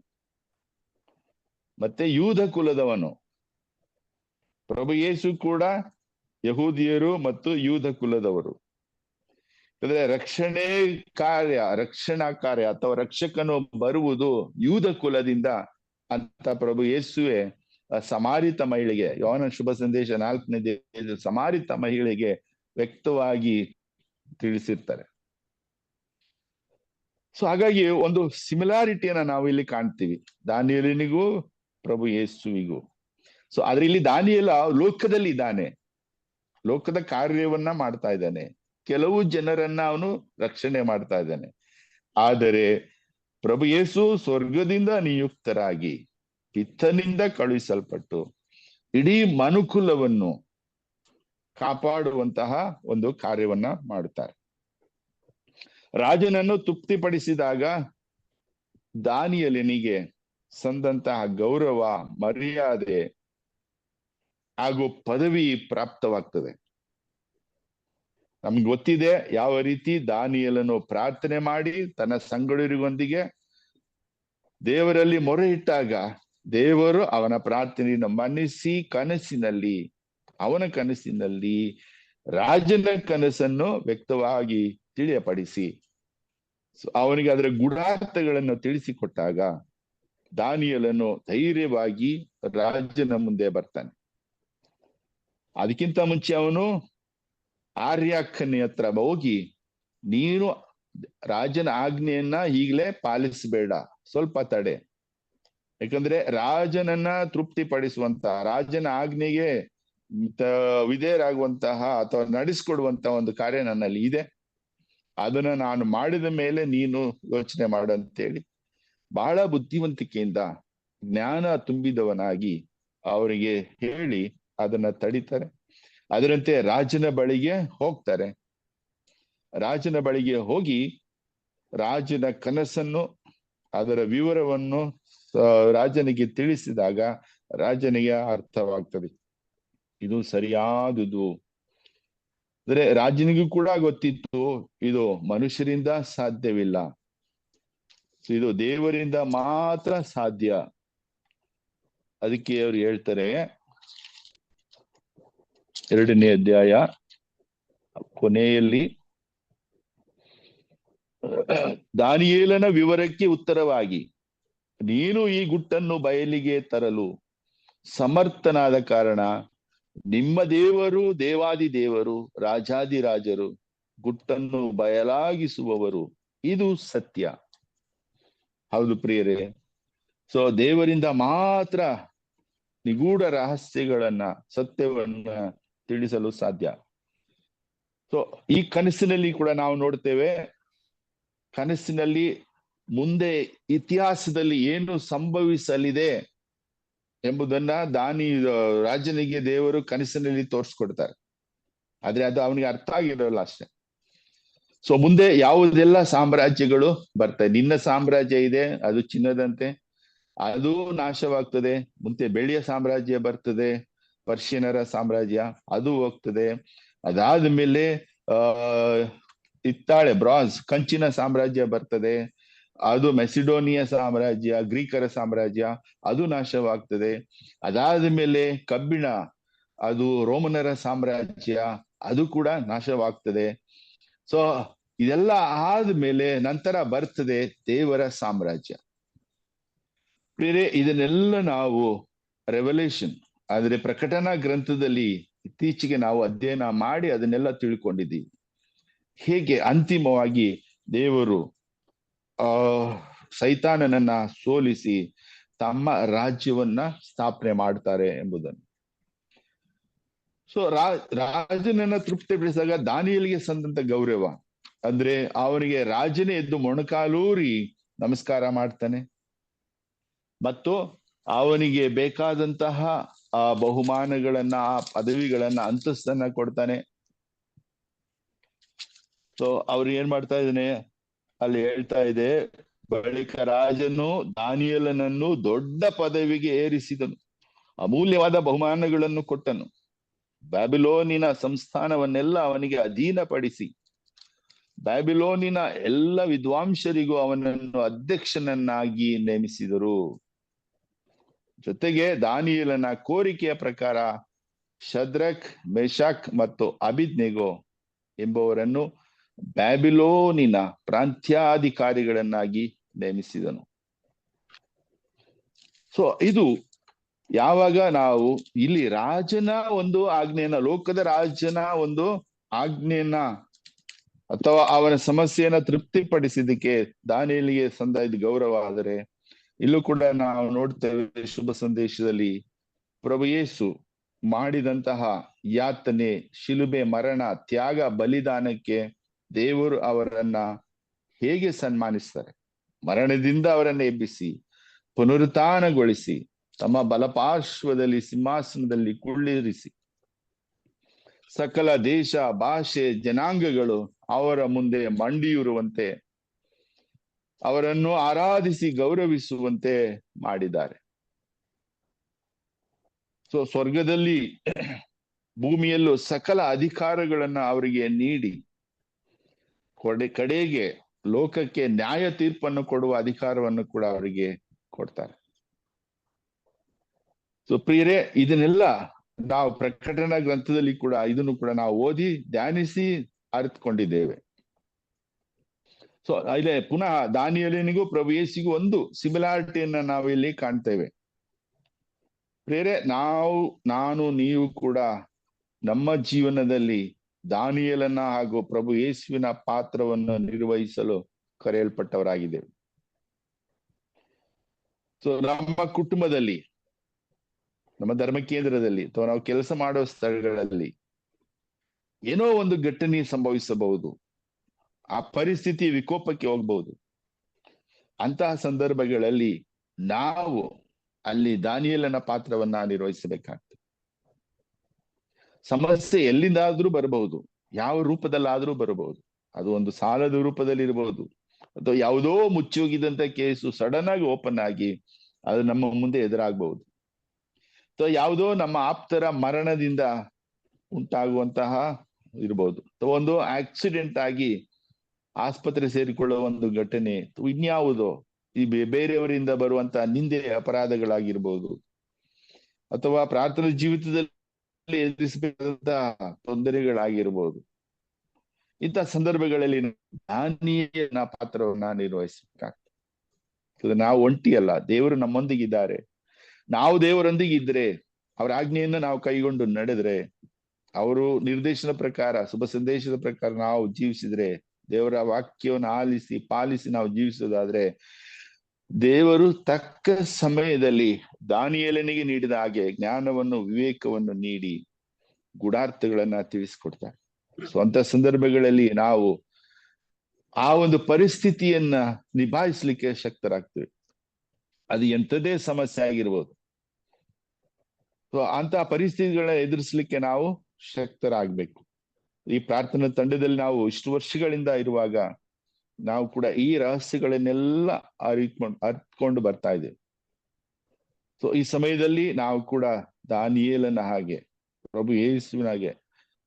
ಮತ್ತೆ ಯೂದ ಕುಲದವನು. ಪ್ರಭು ಯೇಸು ಕೂಡ ಯಹೂದಿಯರು ಮತ್ತು ಯೂದ ಕುಲದವರು. ಅಂದ್ರೆ ರಕ್ಷಣಾ ಕಾರ್ಯ ಅಥವಾ ರಕ್ಷಕನು ಬರುವುದು ಯೂದ ಕುಲದಿಂದ ಅಂತ ಪ್ರಭು ಯೇಸುವೆ ಸಮಾರಿತ ಮಹಿಳೆಗೆ, ಯೋಹನ ಶುಭ ಸಂದೇಶ 4ನೇ ಸಮಾರಿತ ಮಹಿಳೆಗೆ ವ್ಯಕ್ತವಾಗಿ ತಿಳಿಸಿರ್ತಾರೆ. ಸೊ ಹಾಗಾಗಿ ಒಂದು ಸಿಮಿಲಾರಿಟಿಯನ್ನ ನಾವು ಇಲ್ಲಿ ಕಾಣ್ತೀವಿ ದಾನಿಯೇಲನಿಗೂ ಪ್ರಭು ಯೇಸುವಿಗೂ. ಸೊ ಆದ್ರೆ ಇಲ್ಲಿ ದಾನಿಯೇಲ ಲೋಕದಲ್ಲಿ ಇದ್ದಾನೆ, ಲೋಕದ ಕಾರ್ಯವನ್ನ ಮಾಡ್ತಾ ಇದ್ದಾನೆ, ಕೆಲವು ಜನರನ್ನ ಅವನು ರಕ್ಷಣೆ ಮಾಡ್ತಾ ಇದ್ದಾನೆ. ಆದರೆ ಪ್ರಭು ಯೇಸು ಸ್ವರ್ಗದಿಂದ ನಿಯುಕ್ತರಾಗಿ ಪಿತನಿಂದ ಕಳುಹಿಸಲ್ಪಟ್ಟು ಇಡೀ ಮನುಕುಲವನ್ನು ಕಾಪಾಡುವಂತಹ ಒಂದು ಕಾರ್ಯವನ್ನ ಮಾಡುತ್ತಾರೆ. ರಾಜನನ್ನು ತೃಪ್ತಿಪಡಿಸಿದಾಗ ದಾನಿಯೇಲನಿಗೆ ಸಂದಂತಹ ಗೌರವ, ಮರ್ಯಾದೆ ಹಾಗೂ ಪದವಿ ಪ್ರಾಪ್ತವಾಗ್ತದೆ. ನಮ್ಗೆ ಗೊತ್ತಿದೆ ಯಾವ ರೀತಿ ದಾನಿಯೇಲನು ಪ್ರಾರ್ಥನೆ ಮಾಡಿ ತನ್ನ ಸಂಗಡರಿಗೊಂದಿಗೆ ದೇವರಲ್ಲಿ ಮೊರೆ ಇಟ್ಟಾಗ ದೇವರು ಅವನ ಪ್ರಾರ್ಥನೆಯನ್ನು ಮನ್ನಿಸಿ ಅವನ ಕನಸಿನಲ್ಲಿ ರಾಜನ ಕನಸನ್ನು ವ್ಯಕ್ತವಾಗಿ ತಿಳಿಯಪಡಿಸಿ ಅವನಿಗೆ ಅದರ ಗೂಢಾರ್ಥಗಳನ್ನು ತಿಳಿಸಿಕೊಟ್ಟಾಗ ದಾನಿಯೇಲನು ಧೈರ್ಯವಾಗಿ ರಾಜನ ಮುಂದೆ ಬರ್ತಾನೆ. ಅದಕ್ಕಿಂತ ಮುಂಚೆ ಅವನು ಆರ್ಯಾಕನ್ಯ ಹತ್ರ ಹೋಗಿ ನೀನು ರಾಜನ ಆಜ್ಞೆಯನ್ನ ಈಗಲೇ ಪಾಲಿಸಬೇಡ, ಸ್ವಲ್ಪ ತಡೆ. ಯಾಕಂದ್ರೆ ರಾಜನನ್ನ ತೃಪ್ತಿಪಡಿಸುವಂತಹ, ರಾಜನ ಆಜ್ಞೆಗೆ ವಿಧೇಯರಾಗುವಂತಹ ಅಥವಾ ನಡೆಸ್ಕೊಡುವಂತಹ ಒಂದು ಕಾರ್ಯ ನನ್ನಲ್ಲಿ ಇದೆ. ಅದನ್ನ ನಾನು ಮಾಡಿದ ಮೇಲೆ ನೀನು ಯೋಚನೆ ಮಾಡಂತೇಳಿ ಬಹಳ ಬುದ್ಧಿವಂತಿಕೆಯಿಂದ ಜ್ಞಾನ ತುಂಬಿದವನಾಗಿ ಅವರಿಗೆ ಹೇಳಿ ಅದನ್ನ ತಡಿತಾರೆ. ಅದರಂತೆ ರಾಜನ ಬಳಿಗೆ ಹೋಗ್ತಾರೆ. ರಾಜನ ಬಳಿಗೆ ಹೋಗಿ ರಾಜನ ಕನಸನ್ನು, ಅದರ ವಿವರವನ್ನು ರಾಜನಿಗೆ ತಿಳಿಸಿದಾಗ ರಾಜನಿಗೆ ಅರ್ಥವಾಗ್ತದೆ, ಇದು ಸರಿಯಾದುದು. ಅಂದ್ರೆ ರಾಜನಿಗೂ ಕೂಡ ಗೊತ್ತಿತ್ತು ಇದು ಮನುಷ್ಯರಿಂದ ಸಾಧ್ಯವಿಲ್ಲ, ಇದು ದೇವರಿಂದ ಮಾತ್ರ ಸಾಧ್ಯ. ಅದಕ್ಕೆ ಅವರು ಹೇಳ್ತಾರೆ, 2ನೇ ಅಧ್ಯಾಯ ಕೊನೆಯಲ್ಲಿ, ದಾನಿಯೇಲನ ವಿವರಕ್ಕೆ ಉತ್ತರವಾಗಿ, ನೀನು ಈ ಗುಟ್ಟನ್ನು ಬಯಲಿಗೆ ತರಲು ಸಮರ್ಥನಾದ ಕಾರಣ ನಿಮ್ಮ ದೇವರು ದೇವಾದಿ ದೇವರು, ರಾಜಾದಿರಾಜರು, ಗುಟ್ಟನ್ನು ಬಯಲಾಗಿಸುವವರು, ಇದು ಸತ್ಯ. ಹೌದು ಪ್ರಿಯರೇ, ಸೊ ದೇವರಿಂದ ಮಾತ್ರ ನಿಗೂಢ ರಹಸ್ಯಗಳನ್ನ, ಸತ್ಯವನ್ನ ತಿಳಿಸಲು ಸಾಧ್ಯ. ಸೊ ಈ ಕನಸಿನಲ್ಲಿ ಕೂಡ ನಾವು ನೋಡ್ತೇವೆ, ಕನಸಿನಲ್ಲಿ ಮುಂದೆ ಇತಿಹಾಸದಲ್ಲಿ ಏನು ಸಂಭವಿಸಲಿದೆ ಎಂಬುದನ್ನ ರಾಜನಿಗೆ ದೇವರು ಕನಸಿನಲ್ಲಿ ತೋರಿಸ್ಕೊಡ್ತಾರೆ. ಆದ್ರೆ ಅದು ಅವನಿಗೆ ಅರ್ಥ ಆಗಿರೋಲ್ಲ ಅಷ್ಟೇ. ಸೊ ಮುಂದೆ ಯಾವುದೆಲ್ಲ ಸಾಮ್ರಾಜ್ಯಗಳು ಬರ್ತವೆ, ನಿನ್ನ ಸಾಮ್ರಾಜ್ಯ ಇದೆ, ಅದು ಚಿನ್ನದಂತೆ, ಅದು ನಾಶವಾಗ್ತದೆ. ಮುಂದೆ ಬೆಳ್ಳಿಯ ಸಾಮ್ರಾಜ್ಯ ಬರ್ತದೆ, ಪರ್ಷಿಯನರ ಸಾಮ್ರಾಜ್ಯ, ಅದು ಹೋಗ್ತದೆ. ಅದಾದ ಮೇಲೆ ಹಿತ್ತಾಳೆ, ಬ್ರಾನ್ಸ್, ಕಂಚಿನ ಸಾಮ್ರಾಜ್ಯ ಬರ್ತದೆ, ಅದು ಮೆಸಿಡೋನಿಯಾ ಸಾಮ್ರಾಜ್ಯ, ಗ್ರೀಕರ ಸಾಮ್ರಾಜ್ಯ, ಅದು ನಾಶವಾಗ್ತದೆ. ಅದಾದ ಮೇಲೆ ಕಬ್ಬಿಣ, ಅದು ರೋಮನರ ಸಾಮ್ರಾಜ್ಯ, ಅದು ಕೂಡ ನಾಶವಾಗ್ತದೆ. ಸೊ ಇದೆಲ್ಲ ಆದ್ಮೇಲೆ ನಂತರ ಬರ್ತದೆ ದೇವರ ಸಾಮ್ರಾಜ್ಯ. ಬೇರೆ ಇದನ್ನೆಲ್ಲ ನಾವು ರೆವಲ್ಯೂಷನ್, ಆದ್ರೆ ಪ್ರಕಟಣಾ ಗ್ರಂಥದಲ್ಲಿ ಇತ್ತೀಚೆಗೆ ನಾವು ಅಧ್ಯಯನ ಮಾಡಿ ಅದನ್ನೆಲ್ಲ ತಿಳ್ಕೊಂಡಿದ್ದೀವಿ. ಹೇಗೆ ಅಂತಿಮವಾಗಿ ದೇವರು ಸೈತಾನನನ್ನ ಸೋಲಿಸಿ ತಮ್ಮ ರಾಜ್ಯವನ್ನ ಸ್ಥಾಪನೆ ಮಾಡ್ತಾರೆ ಎಂಬುದನ್ನು. ಸೊ ರಾಜನನ್ನ ತೃಪ್ತಿಪಡಿಸಿದಾಗ ದಾನಿಯೇಲನಿಗೆ ಸಂದಂತ ಗೌರವ ಅಂದ್ರೆ, ಅವನಿಗೆ ರಾಜನೇ ಎದ್ದು ಮೊಣಕಾಲೂರಿ ನಮಸ್ಕಾರ ಮಾಡ್ತಾನೆ ಮತ್ತು ಅವನಿಗೆ ಬೇಕಾದಂತಹ ಆ ಬಹುಮಾನಗಳನ್ನ, ಆ ಪದವಿಗಳನ್ನ, ಅಂತಸ್ತನ್ನ ಕೊಡ್ತಾನೆ. ಸೊ ಅವ್ರು ಏನ್ ಮಾಡ್ತಾ ಇದ್ದಾನೆ ಅಲ್ಲಿ ಹೇಳ್ತಾ ಇದೆ, ಬಳಿಕ ರಾಜನು ದಾನಿಯೇಲನನ್ನು ದೊಡ್ಡ ಪದವಿಗೆ ಏರಿಸಿದನು, ಅಮೂಲ್ಯವಾದ ಬಹುಮಾನಗಳನ್ನು ಕೊಟ್ಟನು, ಬ್ಯಾಬಿಲೋನಿನ ಸಂಸ್ಥಾನವನ್ನೆಲ್ಲ ಅವನಿಗೆ ಅಧೀನಪಡಿಸಿ ಬ್ಯಾಬಿಲೋನಿನ ಎಲ್ಲ ವಿದ್ವಾಂಸರಿಗೂ ಅವನನ್ನು ಅಧ್ಯಕ್ಷನನ್ನಾಗಿ ನೇಮಿಸಿದರು. ಜೊತೆಗೆ ದಾನಿಯೇಲನ ಕೋರಿಕೆಯ ಪ್ರಕಾರ ಶದ್ರಕ್, ಮೆಷಕ್ ಮತ್ತು ಅಬೇದ್ನೆಗೋ ಎಂಬುವರನ್ನು ಬ್ಯಾಬಿಲೋನಿನ ಪ್ರಾಂತ್ಯಾಧಿಕಾರಿಗಳನ್ನಾಗಿ ನೇಮಿಸಿದನು. ಸೊ ಇದು ಯಾವಾಗ ನಾವು ಇಲ್ಲಿ ರಾಜನ ಒಂದು ಆಜ್ಞೆಯನ್ನ, ಲೋಕದ ರಾಜನ ಒಂದು ಆಜ್ಞೆಯನ್ನ ಅಥವಾ ಅವನ ಸಮಸ್ಯೆಯನ್ನ ತೃಪ್ತಿಪಡಿಸಿದಕ್ಕೆ ದಾನಿಯೇಲನಿಗೆ ಸಂದ ಇದು ಗೌರವ. ಆದರೆ ಇಲ್ಲೂ ಕೂಡ ನಾವು ನೋಡ್ತೇವೆ ಶುಭ ಸಂದೇಶದಲ್ಲಿ ಪ್ರಭು ಯೇಸು ಮಾಡಿದಂತಹ ಯಾತನೆ, ಶಿಲುಬೆ ಮರಣ, ತ್ಯಾಗ, ಬಲಿದಾನಕ್ಕೆ ದೇವರು ಅವರನ್ನ ಹೇಗೆ ಸನ್ಮಾನಿಸ್ತಾರೆ. ಮರಣದಿಂದ ಅವರನ್ನ ಎಬ್ಬಿಸಿ ಪುನರುತ್ಥಾನಗೊಳಿಸಿ ತಮ್ಮ ಬಲಪಾರ್ಶ್ವದಲ್ಲಿ ಸಿಂಹಾಸನದಲ್ಲಿ ಕುಳ್ಳಿರಿಸಿ ಸಕಲ ದೇಶ, ಭಾಷೆ, ಜನಾಂಗಗಳು ಅವರ ಮುಂದೆ ಮಂಡಿಯೂರುವಂತೆ ಅವರನ್ನು ಆರಾಧಿಸಿ ಗೌರವಿಸುವಂತೆ ಮಾಡಿದ್ದಾರೆ. ಸೊ ಸ್ವರ್ಗದಲ್ಲಿ ಭೂಮಿಯಲ್ಲೂ ಸಕಲ ಅಧಿಕಾರಗಳನ್ನ ಅವರಿಗೆ ನೀಡಿ ಕಡೆಗೆ ಲೋಕಕ್ಕೆ ನ್ಯಾಯ ತೀರ್ಪನ್ನು ಕೊಡುವ ಅಧಿಕಾರವನ್ನು ಕೂಡ ಅವರಿಗೆ ಕೊಡ್ತಾರೆ. ಸೊ ಪ್ರಿಯರೇ, ಇದನ್ನೆಲ್ಲ ನಾವು ಪ್ರಕಟಣಾ ಗ್ರಂಥದಲ್ಲಿ ಕೂಡ ಇದನ್ನು ಕೂಡ ನಾವು ಓದಿ ಧ್ಯಾನಿಸಿ ಅರಿತುಕೊಂಡಿದ್ದೇವೆ. ಸೊ ಇಲ್ಲಿ ಪುನಃ ದಾನಿಯೇಲನಿಗೂ ಪ್ರಭು ಯೇಸುವಿಗೂ ಒಂದು ಸಿಮಿಲಾರಿಟಿಯನ್ನ ನಾವು ಇಲ್ಲಿ ಕಾಣ್ತೇವೆ. ಪ್ರಿಯರೇ, ನಾನು ನೀವು ಕೂಡ ನಮ್ಮ ಜೀವನದಲ್ಲಿ ದಾನಿಯೇಲನ ಹಾಗೂ ಪ್ರಭು ಯೇಸುವಿನ ಪಾತ್ರವನ್ನು ನಿರ್ವಹಿಸಲು ಕರೆಯಲ್ಪಟ್ಟವರಾಗಿದ್ದೇವೆ. ಸೊ ನಮ್ಮ ಕುಟುಂಬದಲ್ಲಿ, ನಮ್ಮ ಧರ್ಮ ಕೇಂದ್ರದಲ್ಲಿ ಅಥವಾ ನಾವು ಕೆಲಸ ಮಾಡೋ ಸ್ಥಳಗಳಲ್ಲಿ ಏನೋ ಒಂದು ಘಟನೆ ಸಂಭವಿಸಬಹುದು. ಆ ಪರಿಸ್ಥಿತಿ ವಿಕೋಪಕ್ಕೆ ಹೋಗ್ಬಹುದು. ಅಂತಹ ಸಂದರ್ಭಗಳಲ್ಲಿ ನಾವು ಅಲ್ಲಿ ದಾನಿಯೇಲನ ಪಾತ್ರವನ್ನ ನಿರ್ವಹಿಸಬೇಕಾಗ್ತದೆ. ಸಮಸ್ಯೆ ಎಲ್ಲಿಂದಾದ್ರೂ ಬರಬಹುದು, ಯಾವ ರೂಪದಲ್ಲಾದ್ರೂ ಬರಬಹುದು. ಅದು ಒಂದು ಸಾಲದ ರೂಪದಲ್ಲಿ ಇರಬಹುದು, ಅಥವಾ ಯಾವುದೋ ಮುಚ್ಚೋಗಿದಂತ ಕೇಸು ಸಡನ್ ಆಗಿ ಓಪನ್ ಆಗಿ ಅದು ನಮ್ಮ ಮುಂದೆ ಎದುರಾಗಬಹುದು, ಅಥವಾ ಯಾವುದೋ ನಮ್ಮ ಆಪ್ತರ ಮರಣದಿಂದ ಉಂಟಾಗುವಂತಹ ಇರಬಹುದು, ಅಥವಾ ಒಂದು ಆಕ್ಸಿಡೆಂಟ್ ಆಗಿ ಆಸ್ಪತ್ರೆ ಸೇರಿಕೊಳ್ಳುವ ಒಂದು ಘಟನೆ, ಇನ್ಯಾವುದೋ ಈ ಬೇರೆಯವರಿಂದ ಬರುವಂತ ನಿಂದೆ ಅಪರಾಧಗಳಾಗಿರ್ಬೋದು, ಅಥವಾ ಪ್ರಾರ್ಥನಾ ಜೀವಿತದಲ್ಲಿ ಎದುರಿಸಬೇಕಾದಂತಹ ತೊಂದರೆಗಳಾಗಿರ್ಬೋದು. ಇಂಥ ಸಂದರ್ಭಗಳಲ್ಲಿ ದಾನಿಯೇಲನ ಪಾತ್ರವನ್ನ ನಿರ್ವಹಿಸಬೇಕಾಗ್ತದೆ. ನಾವು ಒಂಟಿಯಲ್ಲ, ದೇವರು ನಮ್ಮೊಂದಿಗಿದ್ದಾರೆ. ನಾವು ದೇವರೊಂದಿಗೆ ಇದ್ರೆ, ಅವರ ಆಜ್ಞೆಯನ್ನು ನಾವು ಕೈಗೊಂಡು ನಡೆದ್ರೆ, ಅವರು ನಿರ್ದೇಶನ ಪ್ರಕಾರ, ಶುಭ ಸಂದೇಶದ ಪ್ರಕಾರ ನಾವು ಜೀವಿಸಿದ್ರೆ, ದೇವರ ವಾಕ್ಯವನ್ನು ಆಲಿಸಿ ಪಾಲಿಸಿ ನಾವು ಜೀವಿಸೋದಾದ್ರೆ, ದೇವರು ತಕ್ಕ ಸಮಯದಲ್ಲಿ ದಾನಿಯೇಲನಿಗೆ ನೀಡಿದ ಹಾಗೆ ಜ್ಞಾನವನ್ನು, ವಿವೇಕವನ್ನು ನೀಡಿ ಗೂಢಾರ್ಥಗಳನ್ನ ತಿಳಿಸ್ಕೊಡ್ತಾರೆ. ಸ್ವಂತ ಸಂದರ್ಭಗಳಲ್ಲಿ ನಾವು ಆ ಒಂದು ಪರಿಸ್ಥಿತಿಯನ್ನ ನಿಭಾಯಿಸ್ಲಿಕ್ಕೆ ಶಕ್ತರಾಗ್ತೇವೆ. ಅದು ಎಂಥದೇ ಸಮಸ್ಯೆ ಆಗಿರ್ಬೋದು. ಸೊ ಅಂತಹ ಪರಿಸ್ಥಿತಿಗಳನ್ನ ಎದುರಿಸಲಿಕ್ಕೆ ನಾವು ಶಕ್ತರಾಗ್ಬೇಕು. ಈ ಪ್ರಾರ್ಥನಾ ತಂಡದಲ್ಲಿ ನಾವು ಇಷ್ಟು ವರ್ಷಗಳಿಂದ ಇರುವಾಗ ನಾವು ಕೂಡ ಈ ರಹಸ್ಯಗಳನ್ನೆಲ್ಲ ಅರಿತ್ಕೊಂಡು ಬರ್ತಾ ಇದ್ದೇವೆ. ಸೊ ಈ ಸಮಯದಲ್ಲಿ ನಾವು ಕೂಡ ದಾನಿಯೇಲನ ಹಾಗೆ, ಪ್ರಭು ಯೇಸುವಿನ ಹಾಗೆ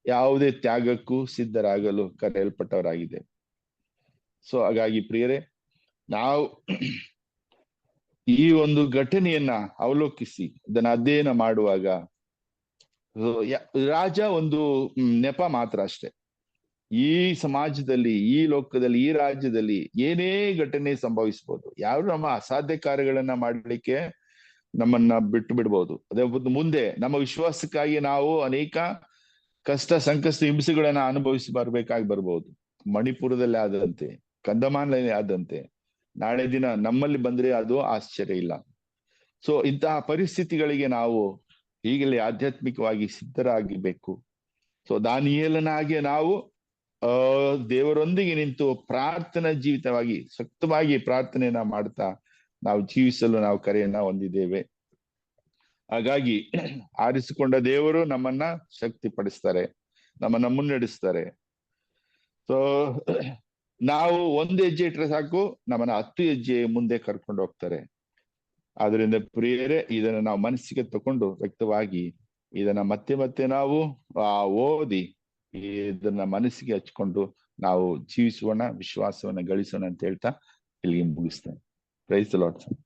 ಯಾವುದೇ ತ್ಯಾಗಕ್ಕೂ ಸಿದ್ಧರಾಗಲು ಕರೆಯಲ್ಪಟ್ಟವರಾಗಿದೆ. ಸೊ ಹಾಗಾಗಿ ಪ್ರಿಯರೇ, ನಾವು ಈ ಒಂದು ಘಟನೆಯನ್ನ ಅವಲೋಕಿಸಿ ಅದನ್ನ ಅಧ್ಯಯನ ಮಾಡುವಾಗ, ರಾಜ ಒಂದು ನೆಪ ಮಾತ್ರ ಅಷ್ಟೇ. ಈ ಸಮಾಜದಲ್ಲಿ, ಈ ಲೋಕದಲ್ಲಿ, ಈ ರಾಜ್ಯದಲ್ಲಿ ಏನೇ ಘಟನೆ ಸಂಭವಿಸಬಹುದು. ಯಾರು ನಮ್ಮ ಅಸಾಧ್ಯ ಕಾರ್ಯಗಳನ್ನ ಮಾಡಲಿಕ್ಕೆ ನಮ್ಮನ್ನ ಬಿಟ್ಟು ಬಿಡ್ಬೋದು. ಅದೇ ಮುಂದೆ ನಮ್ಮ ವಿಶ್ವಾಸಕ್ಕಾಗಿ ನಾವು ಅನೇಕ ಕಷ್ಟ, ಸಂಕಷ್ಟ, ಹಿಂಸೆಗಳನ್ನ ಅನುಭವಿಸಿ ಬರ್ಬೋದು. ಮಣಿಪುರದಲ್ಲಿ ಆದಂತೆ, ಕಂದಮಾನಲ್ಲಿ ಆದಂತೆ ನಾಳೆ ದಿನ ನಮ್ಮಲ್ಲಿ ಬಂದ್ರೆ ಅದು ಆಶ್ಚರ್ಯ ಇಲ್ಲ. ಸೊ ಇಂತಹ ಪರಿಸ್ಥಿತಿಗಳಿಗೆ ನಾವು ಈಗಲೇ ಆಧ್ಯಾತ್ಮಿಕವಾಗಿ ಸಿದ್ಧರಾಗಿಬೇಕು. ಸೊ ದಾನಿಯೇಲನ ಹಾಗೆ ನಾವು ದೇವರೊಂದಿಗೆ ನಿಂತು ಪ್ರಾರ್ಥನಾ ಜೀವಿತವಾಗಿ ಶಕ್ತವಾಗಿ ಪ್ರಾರ್ಥನೆಯನ್ನ ಮಾಡ್ತಾ ನಾವು ಜೀವಿಸಲು ನಾವು ಕರೆಯನ್ನ ಹೊಂದಿದ್ದೇವೆ. ಹಾಗಾಗಿ ಆರಿಸಿಕೊಂಡ ದೇವರು ನಮ್ಮನ್ನ ಶಕ್ತಿ ಪಡಿಸ್ತಾರೆ, ನಮ್ಮನ್ನ ಮುನ್ನಡೆಸ್ತಾರೆ. ಸೊ ನಾವು ಒಂದು ಹೆಜ್ಜೆ ಇಟ್ಟರೆ ಸಾಕು, ನಮ್ಮನ್ನ 10 ಹೆಜ್ಜೆ ಮುಂದೆ ಕರ್ಕೊಂಡು ಹೋಗ್ತಾರೆ. ಆದ್ರಿಂದ ಪ್ರಿಯರೇ, ಇದನ್ನ ನಾವು ಮನಸ್ಸಿಗೆ ತಕೊಂಡು ವ್ಯಕ್ತವಾಗಿ ಇದನ್ನ ಮತ್ತೆ ಮತ್ತೆ ನಾವು ಓದಿ ಇದನ್ನ ಮನಸ್ಸಿಗೆ ಹಚ್ಕೊಂಡು ನಾವು ಜೀವಿಸೋಣ, ವಿಶ್ವಾಸವನ್ನ ಗಳಿಸೋಣ ಅಂತ ಹೇಳ್ತಾ ಇಲ್ಲಿಗೆ ಮುಗಿಸ್ತೇನೆ. Praise the Lord sir.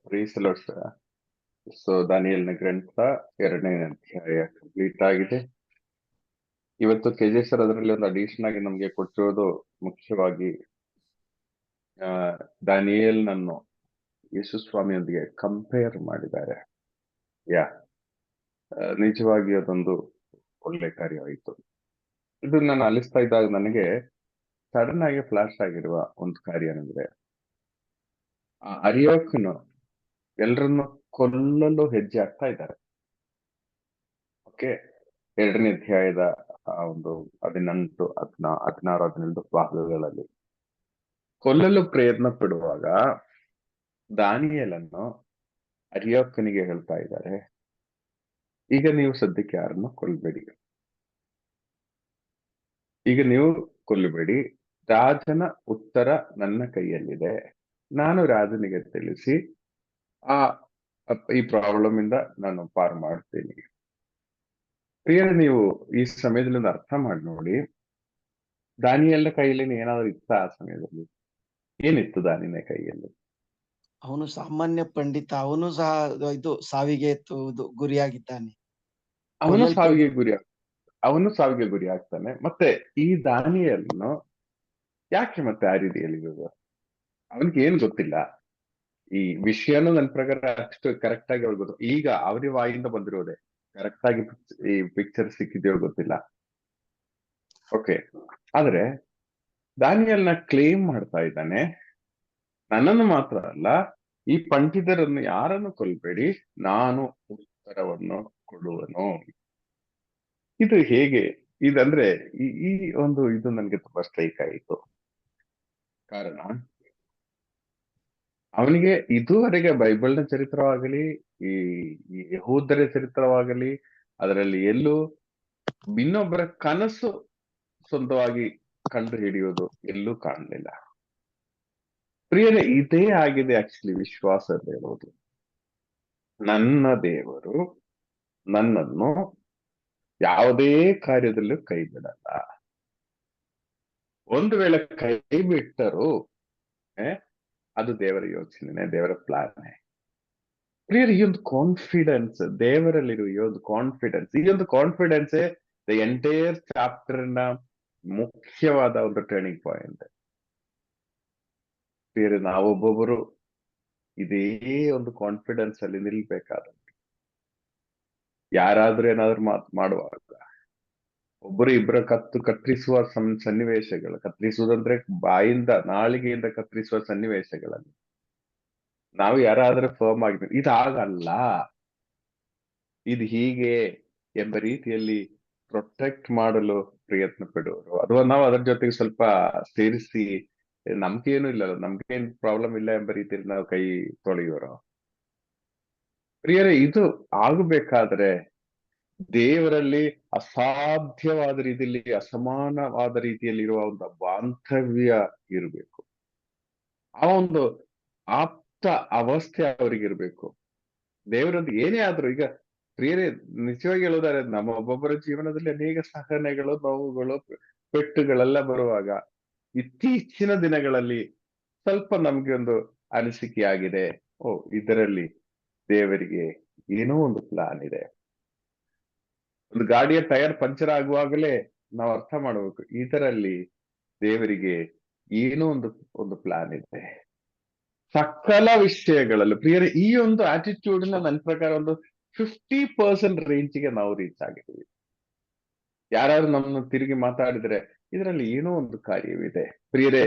Praise the Lord sir. So ದಾನಿಯೇಲನ ಗ್ರಂಥ 2ನೇ ಅಧ್ಯಾಯ ಕಂಪ್ಲೀಟ್ ಆಗಿದೆ. ಇವತ್ತು ಕೆಜೆ ಸರ್ ಅದರಲ್ಲಿ ಒಂದು ಅಡಿಷನ್ ಆಗಿ ನಮ್ಗೆ ಕೊಟ್ಟಿರೋದು ಮುಖ್ಯವಾಗಿ ದಾನಿಯೇಲನನ್ನು ಯೇಸು ಸ್ವಾಮಿಯೊಂದಿಗೆ ಕಂಪೇರ್ ಮಾಡಿದ್ದಾರೆ. ನಿಜವಾಗಿ ಅದೊಂದು ಒಳ್ಳೆ ಕಾರ್ಯವಾಯಿತು. ಇದು ನಾನು ಆಲಿಸ್ತಾ ಇದ್ದಾಗ ನನಗೆ ಸಡನ್ ಆಗಿ ಫ್ಲಾಶ್ ಆಗಿರುವ ಒಂದು ಕಾರ್ಯ ಅಂದ್ರೆ, ಅರಿಯೋಕನು ಎಲ್ಲರನ್ನು ಕೊಲ್ಲಲು ಹೆಜ್ಜೆ ಆಗ್ತಾ ಇದ್ದಾರೆ. ಓಕೆ, 2ನೇ ಅಧ್ಯಾಯದ ಒಂದು 18, 16, 17 ಭಾಗಗಳಲ್ಲಿ ಕೊಲ್ಲಲು ಪ್ರಯತ್ನ ಪಡುವಾಗ ದಾನಿಯೇಲನ್ನು ಅರಿಯೋಕನಿಗೆ ಹೇಳ್ತಾ ಇದ್ದಾರೆ, ಈಗ ನೀವು ಸದ್ಯಕ್ಕೆ ಯಾರನ್ನು ಕೊಲ್ಲಬೇಡಿ, ಈಗ ನೀವು ಕೊಲ್ಲಬೇಡಿ, ರಾಜನ ಉತ್ತರ ನನ್ನ ಕೈಯಲ್ಲಿದೆ, ನಾನು ರಾಜನಿಗೆ ತಿಳಿಸಿ ಈ ಪ್ರಾಬ್ಲಮ್ ಇಂದ ನಾನು ಪಾರ್ ಮಾಡ್ತೀನಿ. ಪ್ರಿಯರೇ, ನೀವು ಈ ಸಮಯದಲ್ಲಿ ಒಂದು ಅರ್ಥ ಮಾಡಿ ನೋಡಿ, ದಾನಿಯೇಲನ ಕೈಯಲ್ಲಿ ಏನಾದ್ರು ಇತ್ತ? ಆ ಸಮಯದಲ್ಲಿ ಏನಿತ್ತು ದಾನಿಯೇಲನ ಕೈಯಲ್ಲಿ? ಅವನು ಸಾಮಾನ್ಯ ಪಂಡಿತ, ಅವನು ಸಹ ಇದು ಸಾವಿಗೆ ಗುರಿಯಾಗಿದ್ದಾನೆ. ಅವನು ಸಾವಿಗೆ ಗುರಿ ಆಗ್ತಾನೆ. ಮತ್ತೆ ಈ ದಾನಿಯೇಲನು ಯಾಕೆ ಮತ್ತೆ ಆ ರೀತಿಯಲ್ಲಿ ಇರೋದು? ಅವನಿಗೆ ಏನ್ ಗೊತ್ತಿಲ್ಲ ಈ ವಿಷಯನೂ ನನ್ನ ಪ್ರಕಾರ ಅಷ್ಟು ಕರೆಕ್ಟ್ ಆಗಿ ಅವ್ರಿಗೆ ಗೊತ್ತು. ಈಗ ಅವರ ವಾಯಿಂದ ಬಂದಿರೋದೆ, ಕರೆಕ್ಟ್ ಆಗಿ ಈ ಪಿಕ್ಚರ್ ಸಿಕ್ಕಿದೆಯೋ ಗೊತ್ತಿಲ್ಲ. ಓಕೆ, ಆದ್ರೆ ದಾನಿಯಲ್ನ ಕ್ಲೇಮ್ ಮಾಡ್ತಾ ಇದ್ದಾನೆ, ನನ್ನನ್ನು ಮಾತ್ರ ಅಲ್ಲ, ಈ ಪಂಡಿತರನ್ನು ಯಾರನ್ನು ಕೊಲ್ಬೇಡಿ, ನಾನು ಉತ್ತರವನ್ನು ಕೊಡುವನು. ಇದು ಹೇಗೆ? ಇದಂದ್ರೆ ಈ ಈ ಒಂದು ಇದು ನನ್ಗೆ ತುಂಬಾ ಸ್ಟ್ರೈಕ್ ಆಯಿತು. ಕಾರಣ, ಅವನಿಗೆ ಇದುವರೆಗೆ ಬೈಬಲ್ನ ಚರಿತ್ರವಾಗಲಿ, ಈ ಈ ಯಹೂದರ ಚರಿತ್ರವಾಗಲಿ, ಅದರಲ್ಲಿ ಎಲ್ಲೂ ಇನ್ನೊಬ್ಬರ ಕನಸು ಸ್ವಂತವಾಗಿ ಕಂಡು ಹಿಡಿಯೋದು ಎಲ್ಲೂ ಕಾಣಲಿಲ್ಲ. ಪ್ರಿಯರೇ, ಇದೇ ಆಗಿದೆ ಆಕ್ಚುಲಿ ವಿಶ್ವಾಸ ಅಂತ ಹೇಳೋದು. ನನ್ನ ದೇವರು ನನ್ನನ್ನು ಯಾವುದೇ ಕಾರ್ಯದಲ್ಲೂ ಕೈ ಬಿಡಲ್ಲ. ಒಂದು ವೇಳೆ ಕೈ ಬಿಟ್ಟರು ಅದು ದೇವರ ಯೋಚನೆ, ದೇವರ ಪ್ಲಾನ್. ಪ್ರಿಯರ್, ಈ ಒಂದು ಕಾನ್ಫಿಡೆನ್ಸ್, ದೇವರಲ್ಲಿರುವ ಈ ಒಂದು ಕಾನ್ಫಿಡೆನ್ಸ್ ದ ಎಂಟೈರ್ ಚಾಪ್ಟರ್ ನ ಮುಖ್ಯವಾದ ಒಂದು ಟರ್ನಿಂಗ್ ಪಾಯಿಂಟ್. ಪ್ರಿಯರೇ, ನಾವೊಬ್ಬೊಬ್ಬರು ಇದೇ ಒಂದು ಕಾನ್ಫಿಡೆನ್ಸ್ ಅಲ್ಲಿ ನಿಲ್ಬೇಕಾದ. ಯಾರಾದ್ರೂ ಏನಾದ್ರು ಮಾಡುವಾಗ ಒಬ್ಬರು ಇಬ್ಬರ ಕತ್ತರಿಸುವ ಸನ್ನಿವೇಶಗಳು, ಕತ್ತರಿಸುವುದಂದ್ರೆ ಬಾಯಿಂದ ನಾಲಿಗೆಯಿಂದ ಕತ್ತರಿಸುವ ಸನ್ನಿವೇಶಗಳಲ್ಲಿ ನಾವು ಯಾರಾದ್ರೂ ಫರ್ಮ್ ಆಗಿದ್ದೀವಿ, ಇದಾಗಲ್ಲ, ಇದು ಹೀಗೆ ಎಂಬ ರೀತಿಯಲ್ಲಿ ಪ್ರೊಟೆಕ್ಟ್ ಮಾಡಲು ಪ್ರಯತ್ನ ಪಡುವರು, ಅಥವಾ ನಾವು ಅದರ ಜೊತೆಗೆ ಸ್ವಲ್ಪ ಸೇರಿಸಿ ನಮ್ಗೇನು ಇಲ್ಲ, ನಮ್ಗೇನ್ ಪ್ರಾಬ್ಲಮ್ ಇಲ್ಲ ಎಂಬ ರೀತಿಯಲ್ಲಿ ನಾವು ಕೈ ತೊಳೆಯೋರು. ಪ್ರಿಯರೇ, ಇದು ಆಗಬೇಕಾದ್ರೆ ದೇವರಲ್ಲಿ ಅಸಾಧ್ಯವಾದ ರೀತಿಯಲ್ಲಿ, ಅಸಮಾನವಾದ ರೀತಿಯಲ್ಲಿರುವ ಒಂದು ಬಾಂಧವ್ಯ ಇರಬೇಕು. ಆ ಒಂದು ಆಪ್ತ ಅವಸ್ಥೆ ಅವರಿಗಿರ್ಬೇಕು. ದೇವರದ್ದು ಏನೇ ಆದ್ರೂ, ಈಗ ಪ್ರಿಯರೇ, ನಿಜವಾಗಿ ಹೇಳೋದಾದ್ರೆ ನಮ್ಮ ಒಬ್ಬೊಬ್ಬರ ಜೀವನದಲ್ಲಿ ಅನೇಕ ಸಹನೆಗಳು, ನೋವುಗಳು, ಪೆಟ್ಟುಗಳೆಲ್ಲ ಬರುವಾಗ ಇತ್ತೀಚಿನ ದಿನಗಳಲ್ಲಿ ಸ್ವಲ್ಪ ನಮ್ಗೆ ಒಂದು ಅನಿಸಿಕೆ ಆಗಿದೆ, ಇದರಲ್ಲಿ ದೇವರಿಗೆ ಏನೋ ಒಂದು ಪ್ಲಾನ್ ಇದೆ. ಒಂದು ಗಾಡಿಯ ಟೈರ್ ಪಂಚರ್ ಆಗುವಾಗಲೇ ನಾವು ಅರ್ಥ ಮಾಡಬೇಕು, ಇದರಲ್ಲಿ ದೇವರಿಗೆ ಏನೋ ಒಂದು ಪ್ಲಾನ್ ಇದೆ. ಸಕಲ ವಿಷಯಗಳಲ್ಲೂ ಪ್ರಿಯರೇ, ಈ ಒಂದು ಆಟಿಟ್ಯೂಡ್ ನನ್ನ ಪ್ರಕಾರ ಒಂದು 50% ರೇಂಜ್ಗೆ ನಾವು ರೀಚ್ ಆಗಿದ್ದೀವಿ. ಯಾರಾದ್ರೂ ನಮ್ಮನ್ನು ತಿರುಗಿ ಮಾತಾಡಿದ್ರೆ ಇದರಲ್ಲಿ ಏನೋ ಒಂದು ಕಾರ್ಯವಿದೆ. ಪ್ರಿಯರೇ,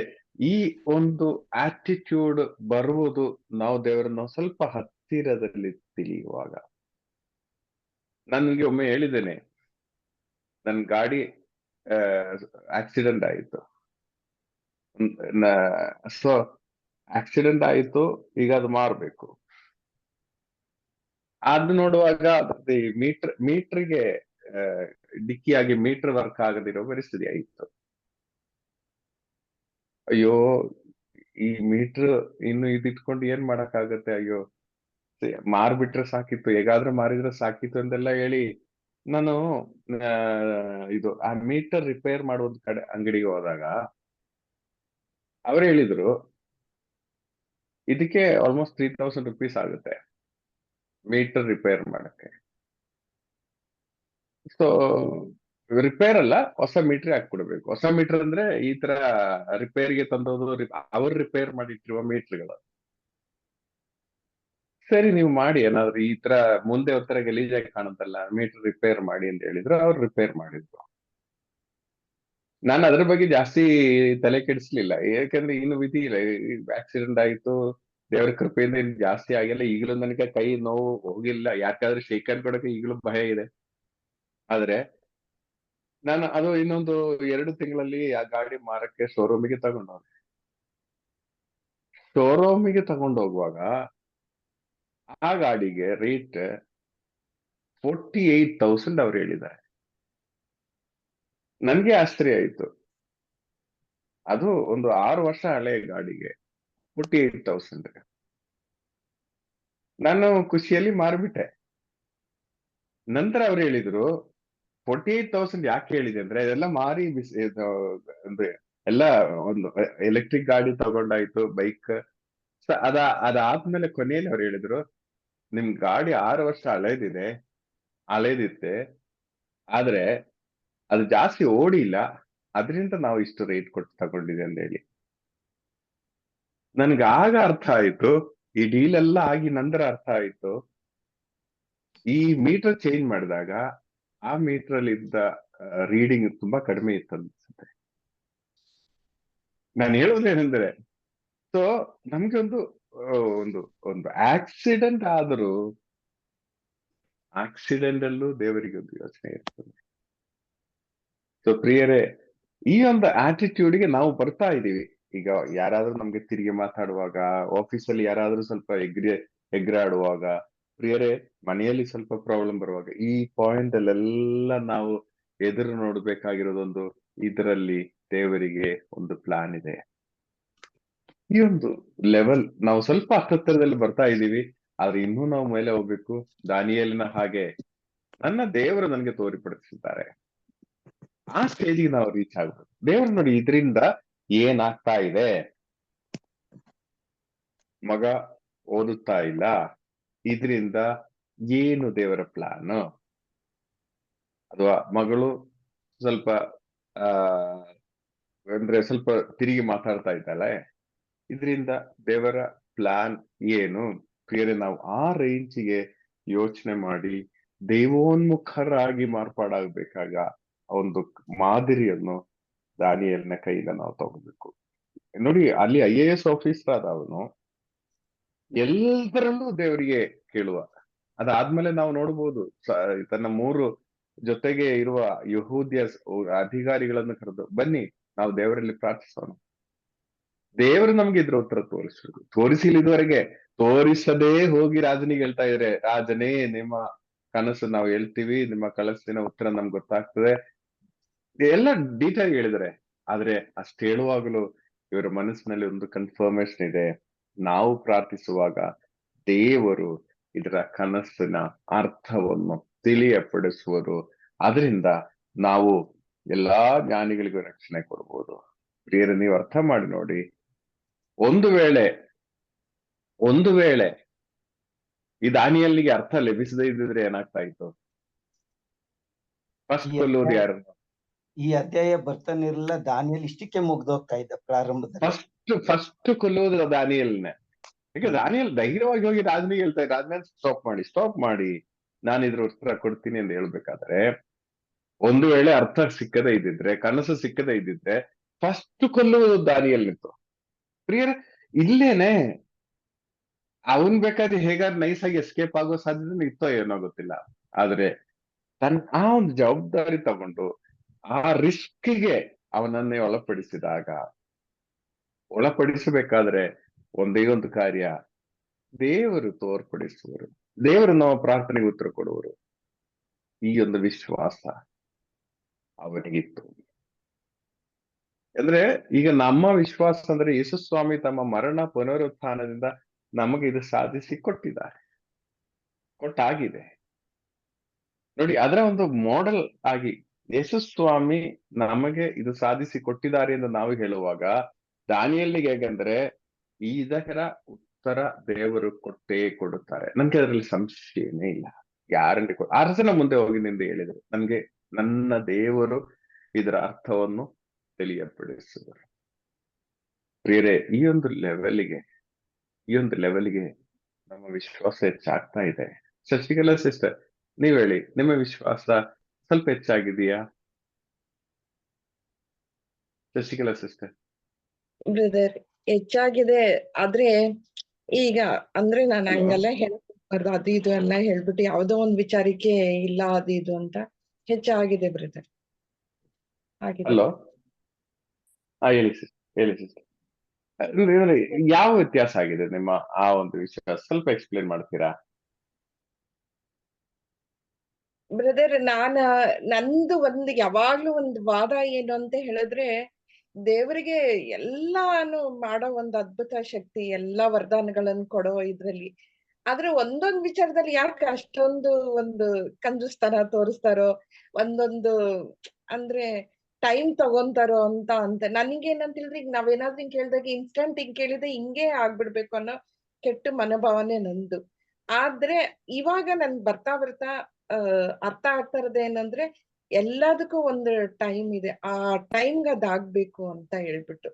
ಈ ಒಂದು ಆಟಿಟ್ಯೂಡ್ ಬರುವುದು ನಾವು ದೇವರನ್ನು ಸ್ವಲ್ಪ ಹತ್ತಿರದಲ್ಲಿ ತಿಳಿಯುವಾಗ. ನನಗೆ ಒಮ್ಮೆ ಹೇಳಿದ್ದೇನೆ, ನನ್ನ ಗಾಡಿ ಆಕ್ಸಿಡೆಂಟ್ ಆಯಿತು. ಸೊ ಆಕ್ಸಿಡೆಂಟ್ ಆಯಿತು, ಈಗ ಅದು ಮಾರ್ಬೇಕು. ಅದು ನೋಡುವಾಗ ಮೀಟರ್ಗೆ ಡಿಕ್ಕಿಯಾಗಿ ಮೀಟರ್ ವರ್ಕ್ ಆಗದಿರೋ ಪರಿಸ್ಥಿತಿ ಆಯಿತು. ಅಯ್ಯೋ, ಈ ಮೀಟರ್ ಇನ್ನು ಇದಿಟ್ಕೊಂಡು ಏನ್ ಮಾಡಕ್ಕಾಗತ್ತೆ, ಅಯ್ಯೋ ಮಾರ್ಬಿಟ್ರೆ ಸಾಕಿತ್ತು, ಹೇಗಾದ್ರೂ ಮಾರಿದ್ರೆ ಸಾಕಿತ್ತು ಅಂತೆಲ್ಲ ಹೇಳಿ ನಾನು ಇದು ಆ ಮೀಟರ್ ರಿಪೇರ್ ಮಾಡುವ ಅಂಗಡಿಗೆ ಹೋದಾಗ ಅವ್ರು ಹೇಳಿದ್ರು, ಇದಕ್ಕೆ ಆಲ್ಮೋಸ್ಟ್ 3000 rupees ಆಗುತ್ತೆ ಮೀಟರ್ ರಿಪೇರ್ ಮಾಡಕ್ಕೆ. ಸೊ ರಿಪೇರ್ ಅಲ್ಲ, ಹೊಸ ಮೀಟರ್ ಹಾಕ್ಬಿಡ್ಬೇಕು. ಹೊಸ ಮೀಟರ್ ಅಂದ್ರೆ ಈ ತರ ರಿಪೇರ್ಗೆ ತಂದೋದು, ಅವ್ರು ರಿಪೇರ್ ಮಾಡಿಟ್ಟಿರುವ ಮೀಟರ್ಗಳು. ಸರಿ, ನೀವು ಮಾಡಿ, ಏನಾದ್ರು ಈ ತರ ಮುಂದೆ ಒಂಥರ ಗಲೀಜಾಗಿ ಕಾಣುತ್ತಲ್ಲ, ಮೀಟರ್ ರಿಪೇರ್ ಮಾಡಿ ಅಂತ ಹೇಳಿದ್ರು. ಅವ್ರು ರಿಪೇರ್ ಮಾಡಿದ್ರು. ನಾನು ಅದ್ರ ಬಗ್ಗೆ ಜಾಸ್ತಿ ತಲೆ ಕೆಡಿಸ್ಲಿಲ್ಲ, ಯಾಕಂದ್ರೆ ಇನ್ನು ವಿಧಿ ಇಲ್ಲ. ಆಕ್ಸಿಡೆಂಟ್ ಆಯ್ತು, ದೇವರ ಕೃಪೆಯಿಂದ ಇನ್ನು ಜಾಸ್ತಿ ಆಗಿಲ್ಲ. ಈಗಲೂ ನನಗೆ ಕೈ ನೋವು ಹೋಗಿಲ್ಲ, ಯಾಕಾದ್ರೆ ಶೇಕ್ ಹ್ಯಾಂಡ್ ಕೊಡಕ್ಕೆ ಈಗಲೂ ಭಯ ಇದೆ. ಆದ್ರೆ ನಾನು ಅದು ಇನ್ನೊಂದು 2 ತಿಂಗಳಲ್ಲಿ ಆ ಗಾಡಿ ಮಾರಕ್ಕೆ ಶೋರೂಮಿಗೆ ತಗೊಂಡೋದೆ. ಶೋರೂಮಿಗೆ ತಗೊಂಡು ಹೋಗುವಾಗ ಆ ಗಾಡಿಗೆ ರೇಟ್ 48,000 ಅವ್ರು ಹೇಳಿದ್ದಾರೆ. ನನ್ಗೆ ಆಶ್ಚರ್ಯ ಆಯ್ತು. ಅದು ಒಂದು 6 ವರ್ಷ ಹಳೆಯ ಗಾಡಿಗೆ 48,000. ನಾನು ಖುಷಿಯಲ್ಲಿ ಮಾರ್ಬಿಟ್ಟೆ. ನಂತರ ಅವ್ರು ಹೇಳಿದ್ರು, 48,000 ಯಾಕೆ ಹೇಳಿದೆ ಅಂದ್ರೆ, ಇದೆಲ್ಲ ಮಾರಿ ಅಂದ್ರೆ ಎಲ್ಲ ಒಂದು ಎಲೆಕ್ಟ್ರಿಕ್ ಗಾಡಿ ತಗೊಂಡಾಯ್ತು, ಬೈಕ್. ಅದಾದ್ಮೇಲೆ ಕೊನೆಯಲ್ಲಿ ಅವ್ರು ಹೇಳಿದ್ರು, ನಿಮ್ ಗಾಡಿ 6 ವರ್ಷ ಹಳೇದಿತ್ತೆ, ಆದ್ರೆ ಅದು ಜಾಸ್ತಿ ಓಡಿಲ್ಲ, ಅದರಿಂದ ನಾವು ಇಷ್ಟು ರೇಟ್ ಕೊಟ್ಟು ತಗೊಂಡಿದೆ ಅಂತ ಹೇಳಿ. ನನ್ಗೆ ಆಗ ಅರ್ಥ ಆಯ್ತು, ಈ ಡೀಲ್ ಎಲ್ಲ ಆಗಿ ನಂತರ ಅರ್ಥ ಆಯ್ತು, ಈ ಮೀಟರ್ ಚೇಂಜ್ ಮಾಡಿದಾಗ ಆ ಮೀಟರ್ ಅಲ್ಲಿ ಇದ್ದ ರೀಡಿಂಗ್ ತುಂಬಾ ಕಡಿಮೆ ಇತ್ತು ಅನ್ಸುತ್ತೆ. ನಾನು ಹೇಳೋದೇನೆಂದ್ರೆ, ಸೊ ನಮ್ಗೆ ಒಂದು ಒಂದು ಆಕ್ಸಿಡೆಂಟ್ ಆದರೂ ಆಕ್ಸಿಡೆಂಟ್ ಅಲ್ಲೂ ದೇವರಿಗೆ ಒಂದು ಯೋಚನೆ ಇರ್ತದೆ. ಸೊ ಪ್ರಿಯರೇ, ಈ ಒಂದು ಆಟಿಟ್ಯೂಡ್ಗೆ ನಾವು ಬರ್ತಾ ಇದೀವಿ. ಈಗ ಯಾರಾದ್ರೂ ನಮ್ಗೆ ತಿರುಗಿ ಮಾತಾಡುವಾಗ, ಆಫೀಸಲ್ಲಿ ಯಾರಾದ್ರೂ ಸ್ವಲ್ಪ ಎಗ್ರಾಡುವಾಗ, ಪ್ರಿಯರೇ ಮನೆಯಲ್ಲಿ ಸ್ವಲ್ಪ ಪ್ರಾಬ್ಲಮ್ ಬರುವಾಗ, ಈ ಪಾಯಿಂಟ್ ಅಲ್ಲೆಲ್ಲ ನಾವು ಎದುರು ನೋಡ್ಬೇಕಾಗಿರೋದೊಂದು, ಇದರಲ್ಲಿ ದೇವರಿಗೆ ಒಂದು ಪ್ಲಾನ್ ಇದೆ. ಈ ಒಂದು ಲೆವೆಲ್ ನಾವು ಸ್ವಲ್ಪ ಹತ್ತತ್ರದಲ್ಲಿ ಬರ್ತಾ ಇದೀವಿ, ಆದ್ರೆ ಇನ್ನೂ ನಾವು ಮೇಲೆ ಹೋಗ್ಬೇಕು. ದಾನಿಯೇಲನ ಹಾಗೆ ನನ್ನ ದೇವರು ನನಗೆ ತೋರಿಪಡಿಸಿದ್ದಾರೆ, ಆ ಸ್ಟೇಜಿಗೆ ನಾವು ರೀಚ್ ಆಗ್ಬೇಕು. ದೇವ್ರು ನೋಡಿ, ಇದರಿಂದ ಏನಾಗ್ತಾ ಇದೆ, ಮಗ ಓದುತ್ತಾ ಇಲ್ಲ, ಇದರಿಂದ ಏನು ದೇವರ ಪ್ಲಾನ್, ಅಥವಾ ಮಗಳು ಸ್ವಲ್ಪ ಆ ಅಂದ್ರೆ ಸ್ವಲ್ಪ ತಿರುಗಿ ಮಾತಾಡ್ತಾ ಇದ್ದಾಳೆ, ಇದರಿಂದ ದೇವರ ಪ್ಲಾನ್ ಏನು? ಪ್ರಿಯರೇ, ನಾವು ಆ ರೇಂಜಿಗೆ ಯೋಚನೆ ಮಾಡಿ ದೇವೋನ್ಮುಖರಾಗಿ ಮಾರ್ಪಾಡಾಗಬೇಕಾಗ ಒಂದು ಮಾದರಿಯನ್ನು ದಾನಿಯೇಲನ ಕೈಯಿಂದ ನಾವು ತಗೋಬೇಕು. ನೋಡಿ, ಅಲ್ಲಿ IAS ಆಫೀಸರ್ ಆದ ಅವನು ಎಲ್ಲದರಲ್ಲೂ ದೇವರಿಗೆ ಕೇಳುವ. ಅದಾದ್ಮೇಲೆ ನಾವು ನೋಡ್ಬೋದು, ತನ್ನ 3 ಜೊತೆಗೆ ಇರುವ ಯಹೂದ್ಯ ಅಧಿಕಾರಿಗಳನ್ನು ಕರೆದು, ಬನ್ನಿ ನಾವು ದೇವರಲ್ಲಿ ಪ್ರಾರ್ಥಿಸೋಣ, ದೇವರು ನಮ್ಗೆ ಇದ್ರ ಉತ್ತರ ತೋರಿಸಿಲ್ಲ ಇದುವರೆಗೆ. ತೋರಿಸದೇ ಹೋಗಿ ರಾಜನಿಗೆ ಹೇಳ್ತಾ ಇದ್ರೆ, ರಾಜನೇ ನಿಮ್ಮ ಕನಸು ನಾವು ಹೇಳ್ತೀವಿ, ನಿಮ್ಮ ಕನಸಿನ ಉತ್ತರ ನಮ್ಗೆ ಗೊತ್ತಾಗ್ತದೆ, ಎಲ್ಲ ಡೀಟೇಲ್ ಹೇಳಿದರೆ. ಆದ್ರೆ ಅಷ್ಟು ಹೇಳುವಾಗಲೂ ಇವರ ಮನಸ್ಸಿನಲ್ಲಿ ಒಂದು ಕನ್ಫರ್ಮೇಶನ್ ಇದೆ, ನಾವು ಪ್ರಾರ್ಥಿಸುವಾಗ ದೇವರು ಇದರ ಕನಸಿನ ಅರ್ಥವನ್ನು ತಿಳಿಯಪಡಿಸುವರು, ಅದರಿಂದ ನಾವು ಎಲ್ಲಾ ಜ್ಞಾನಿಗಳಿಗೂ ರಕ್ಷಣೆ ಕೊಡ್ಬೋದು. ಪ್ರಿಯರೇ, ನೀವು ಅರ್ಥ ಮಾಡಿ ನೋಡಿ, ಒಂದು ವೇಳೆ ಈ ದಾನಿಯೇಲನಿಗೆ ಅರ್ಥ ಲಭಿಸದೇ ಇದ್ದಿದ್ರೆ ಏನಾಗ್ತಾ ಇತ್ತು? ಫಸ್ಟ್ ಕೊಲ್ಲೋದು ಯಾರು? ಈ ಅಧ್ಯಾಯ ಬರ್ತಾನೆ ಇರಲಿಲ್ಲ, ದಾನಿಯೇಲ ಇಷ್ಟಕ್ಕೆ ಮುಗ್ದೋಗ್ತಾ ಇದ್ದ ಪ್ರಾರಂಭದಲ್ಲಿ. ಫಸ್ಟ್ ಕೊಲ್ಲೋದು ದಾನಿಯೇಲನೇ. ಈಗ ದಾನಿಯೇಲ ಧೈರ್ಯವಾಗಿ ಹೋಗಿ ರಾಜನಿಗೆ ಹೇಳ್ತಾ ಇದ್ದ, ರಾಜನ ಸ್ಟಾಪ್ ಮಾಡಿ ನಾನು ಇದ್ರ ಉತ್ತರ ಕೊಡ್ತೀನಿ ಅಂತ ಹೇಳ್ಬೇಕಾದ್ರೆ, ಒಂದು ವೇಳೆ ಅರ್ಥ ಸಿಕ್ಕದೇ ಇದ್ದಿದ್ರೆ, ಕನಸು ಸಿಕ್ಕದೇ ಇದ್ದಿದ್ರೆ ಫಸ್ಟ್ ಕೊಲ್ಲುವುದು ದಾನಿಯೇಲನಿತ್ತು. ಪ್ರಿಯರೇ, ಇಲ್ಲೇನೆ ಅವನ್ ಬೇಕಾದ್ರೆ ಹೇಗಾದ್ರೆ ನೈಸ್ ಆಗಿ ಎಸ್ಕೇಪ್ ಆಗೋ ಸಾಧ್ಯತೆ ಇತ್ತೋ ಏನೋ ಗೊತ್ತಿಲ್ಲ, ಆದ್ರೆ ಆ ಒಂದು ಜವಾಬ್ದಾರಿ ತಗೊಂಡು ಆ ರಿಸ್ಕ್ಗೆ ಅವನನ್ನೇ ಒಳಪಡಿಸಬೇಕಾದ್ರೆ ಒಂದೇ ಒಂದು ಕಾರ್ಯ, ದೇವರು ತೋರ್ಪಡಿಸುವರು, ದೇವರು ನಮ್ಮ ಪ್ರಾರ್ಥನೆಗೆ ಉತ್ತರ ಕೊಡುವರು. ಈ ಒಂದು ವಿಶ್ವಾಸ ಅವನಿಗಿತ್ತು. ಅಂದ್ರೆ ಈಗ ನಮ್ಮ ವಿಶ್ವಾಸ ಅಂದ್ರೆ, ಯೇಸು ಸ್ವಾಮಿ ತಮ್ಮ ಮರಣ ಪುನರುತ್ಥಾನದಿಂದ ನಮಗೆ ಇದು ಸಾಧಿಸಿ ಕೊಟ್ಟಾಗಿದೆ ನೋಡಿ. ಅದರ ಒಂದು ಮಾಡೆಲ್ ಆಗಿ ಯೇಸು ಸ್ವಾಮಿ ನಮಗೆ ಇದು ಸಾಧಿಸಿ ಕೊಟ್ಟಿದ್ದಾರೆ ಎಂದು ನಾವು ಹೇಳುವಾಗ, ದಾನಿಯೇಲನಿಗೆ ಹೇಗಂದ್ರೆ ಇದರ ಉತ್ತರ ದೇವರು ಕೊಟ್ಟೇ ಕೊಡುತ್ತಾರೆ, ನನ್ಗೆ ಅದರಲ್ಲಿ ಸಂಶಯನೇ ಇಲ್ಲ. ಗ್ಯಾರಂಟಿ ಅರಸನ ಮುಂದೆ ಹೋಗಿ ನಿಂದು ಹೇಳಿದ್ರು, ನನ್ನ ದೇವರು ಇದರ ಅರ್ಥವನ್ನು ತಿಳಿಯಪಡಿಸುವರು. ಪ್ರಿಯರೇ, ಈ ಒಂದು ಲೆವೆಲ್ಗೆ ನಮ್ಮ ವಿಶ್ವಾಸ ಹೆಚ್ಚಾಗ್ತಾ ಇದೆ. ಶಶಿಕಲಾ ಸಿಸ್ಟರ್, ನೀವ್ ಹೇಳಿ, ನಿಮ್ಮ ವಿಶ್ವಾಸ ಸ್ವಲ್ಪ ಹೆಚ್ಚಾಗಿದೆಯಾ? ಶಶಿಕಲಾ ಸಿಸ್ಟರ್. ಬ್ರದರ್, ಹೆಚ್ಚಾಗಿದೆ. ಆದ್ರೆ ಈಗ ಅಂದ್ರೆ ನಾನು ಹಂಗೆಲ್ಲ ಹೇಳ್ಬಾರ್ದು, ಅದು ಇದು ಎಲ್ಲ ಹೇಳ್ಬಿಟ್ಟು ಯಾವ್ದೋ ಒಂದ್ ವಿಚಾರಕ್ಕೆ ಇಲ್ಲ ಅದು ಇದು ಅಂತ. ಹೆಚ್ಚಾಗಿದೆ ಬ್ರದರ್, ಆಗಿದೆ. ಹಲೋ, ಹೇಳಿ ಸಿಸ್ಟರ್. ಯಾವ ವ್ಯತ್ಯಾಸ ಆಗಿದೆ ನಿಮ್ಮ ಆ ಒಂದು ವಿಷಯ, ಸ್ವಲ್ಪ ಎಕ್ಸ್ಪ್ಲೇನ್ ಮಾಡ್ತೀರಾ? ಬ್ರದರ್, ನಂದು ಯಾವಾಗ್ಲೂ ಒಂದು ವಾದ ಏನು ಅಂತ ಹೇಳಿದ್ರೆ, ದೇವರಿಗೆ ಎಲ್ಲಾನು ಮಾಡೋ ಒಂದು ಅದ್ಭುತ ಶಕ್ತಿ, ಎಲ್ಲಾ ವರದಾನಗಳನ್ನು ಕೊಡೋ ಇದ್ರಲ್ಲಿ, ಆದ್ರೆ ಒಂದೊಂದ್ ವಿಚಾರದಲ್ಲಿ ಯಾಕೆ ಅಷ್ಟೊಂದು ಒಂದು ಕಂಜೂಸ್ತನ ತೋರಿಸ್ತಾರೋ, ಒಂದೊಂದು ಅಂದ್ರೆ ಟೈಮ್ ತಗೊಂತಾರೋ ಅಂತ ನನಗೇನಂತ ಹೇಳಿದ್ರೆ, ಈಗ ನಾವೇನಾದ್ರೂ ಹಿಂಗ್ ಕೇಳಿದಾಗ ಇನ್ಸ್ಟಂಟ್ ಹಿಂಗ್ ಕೇಳಿದ್ರೆ ಹಿಂಗೆ ಆಗ್ಬಿಡ್ಬೇಕು ಅನ್ನೋ ಕೆಟ್ಟ ಮನೋಭಾವನೆ ನಂದು. ಆದ್ರೆ ಇವಾಗ ನನ್ ಬರ್ತಾ ಅರ್ಥ ಆಗ್ತಾ ಇರೋದು ಏನಂದ್ರೆ, ಎಲ್ಲದಕ್ಕೂ ಒಂದು ಟೈಮ್ ಇದೆ, ಆ ಟೈಮ್ಗೆ ಅದಾಗ್ಬೇಕು ಅಂತ ಹೇಳ್ಬಿಟ್ಟು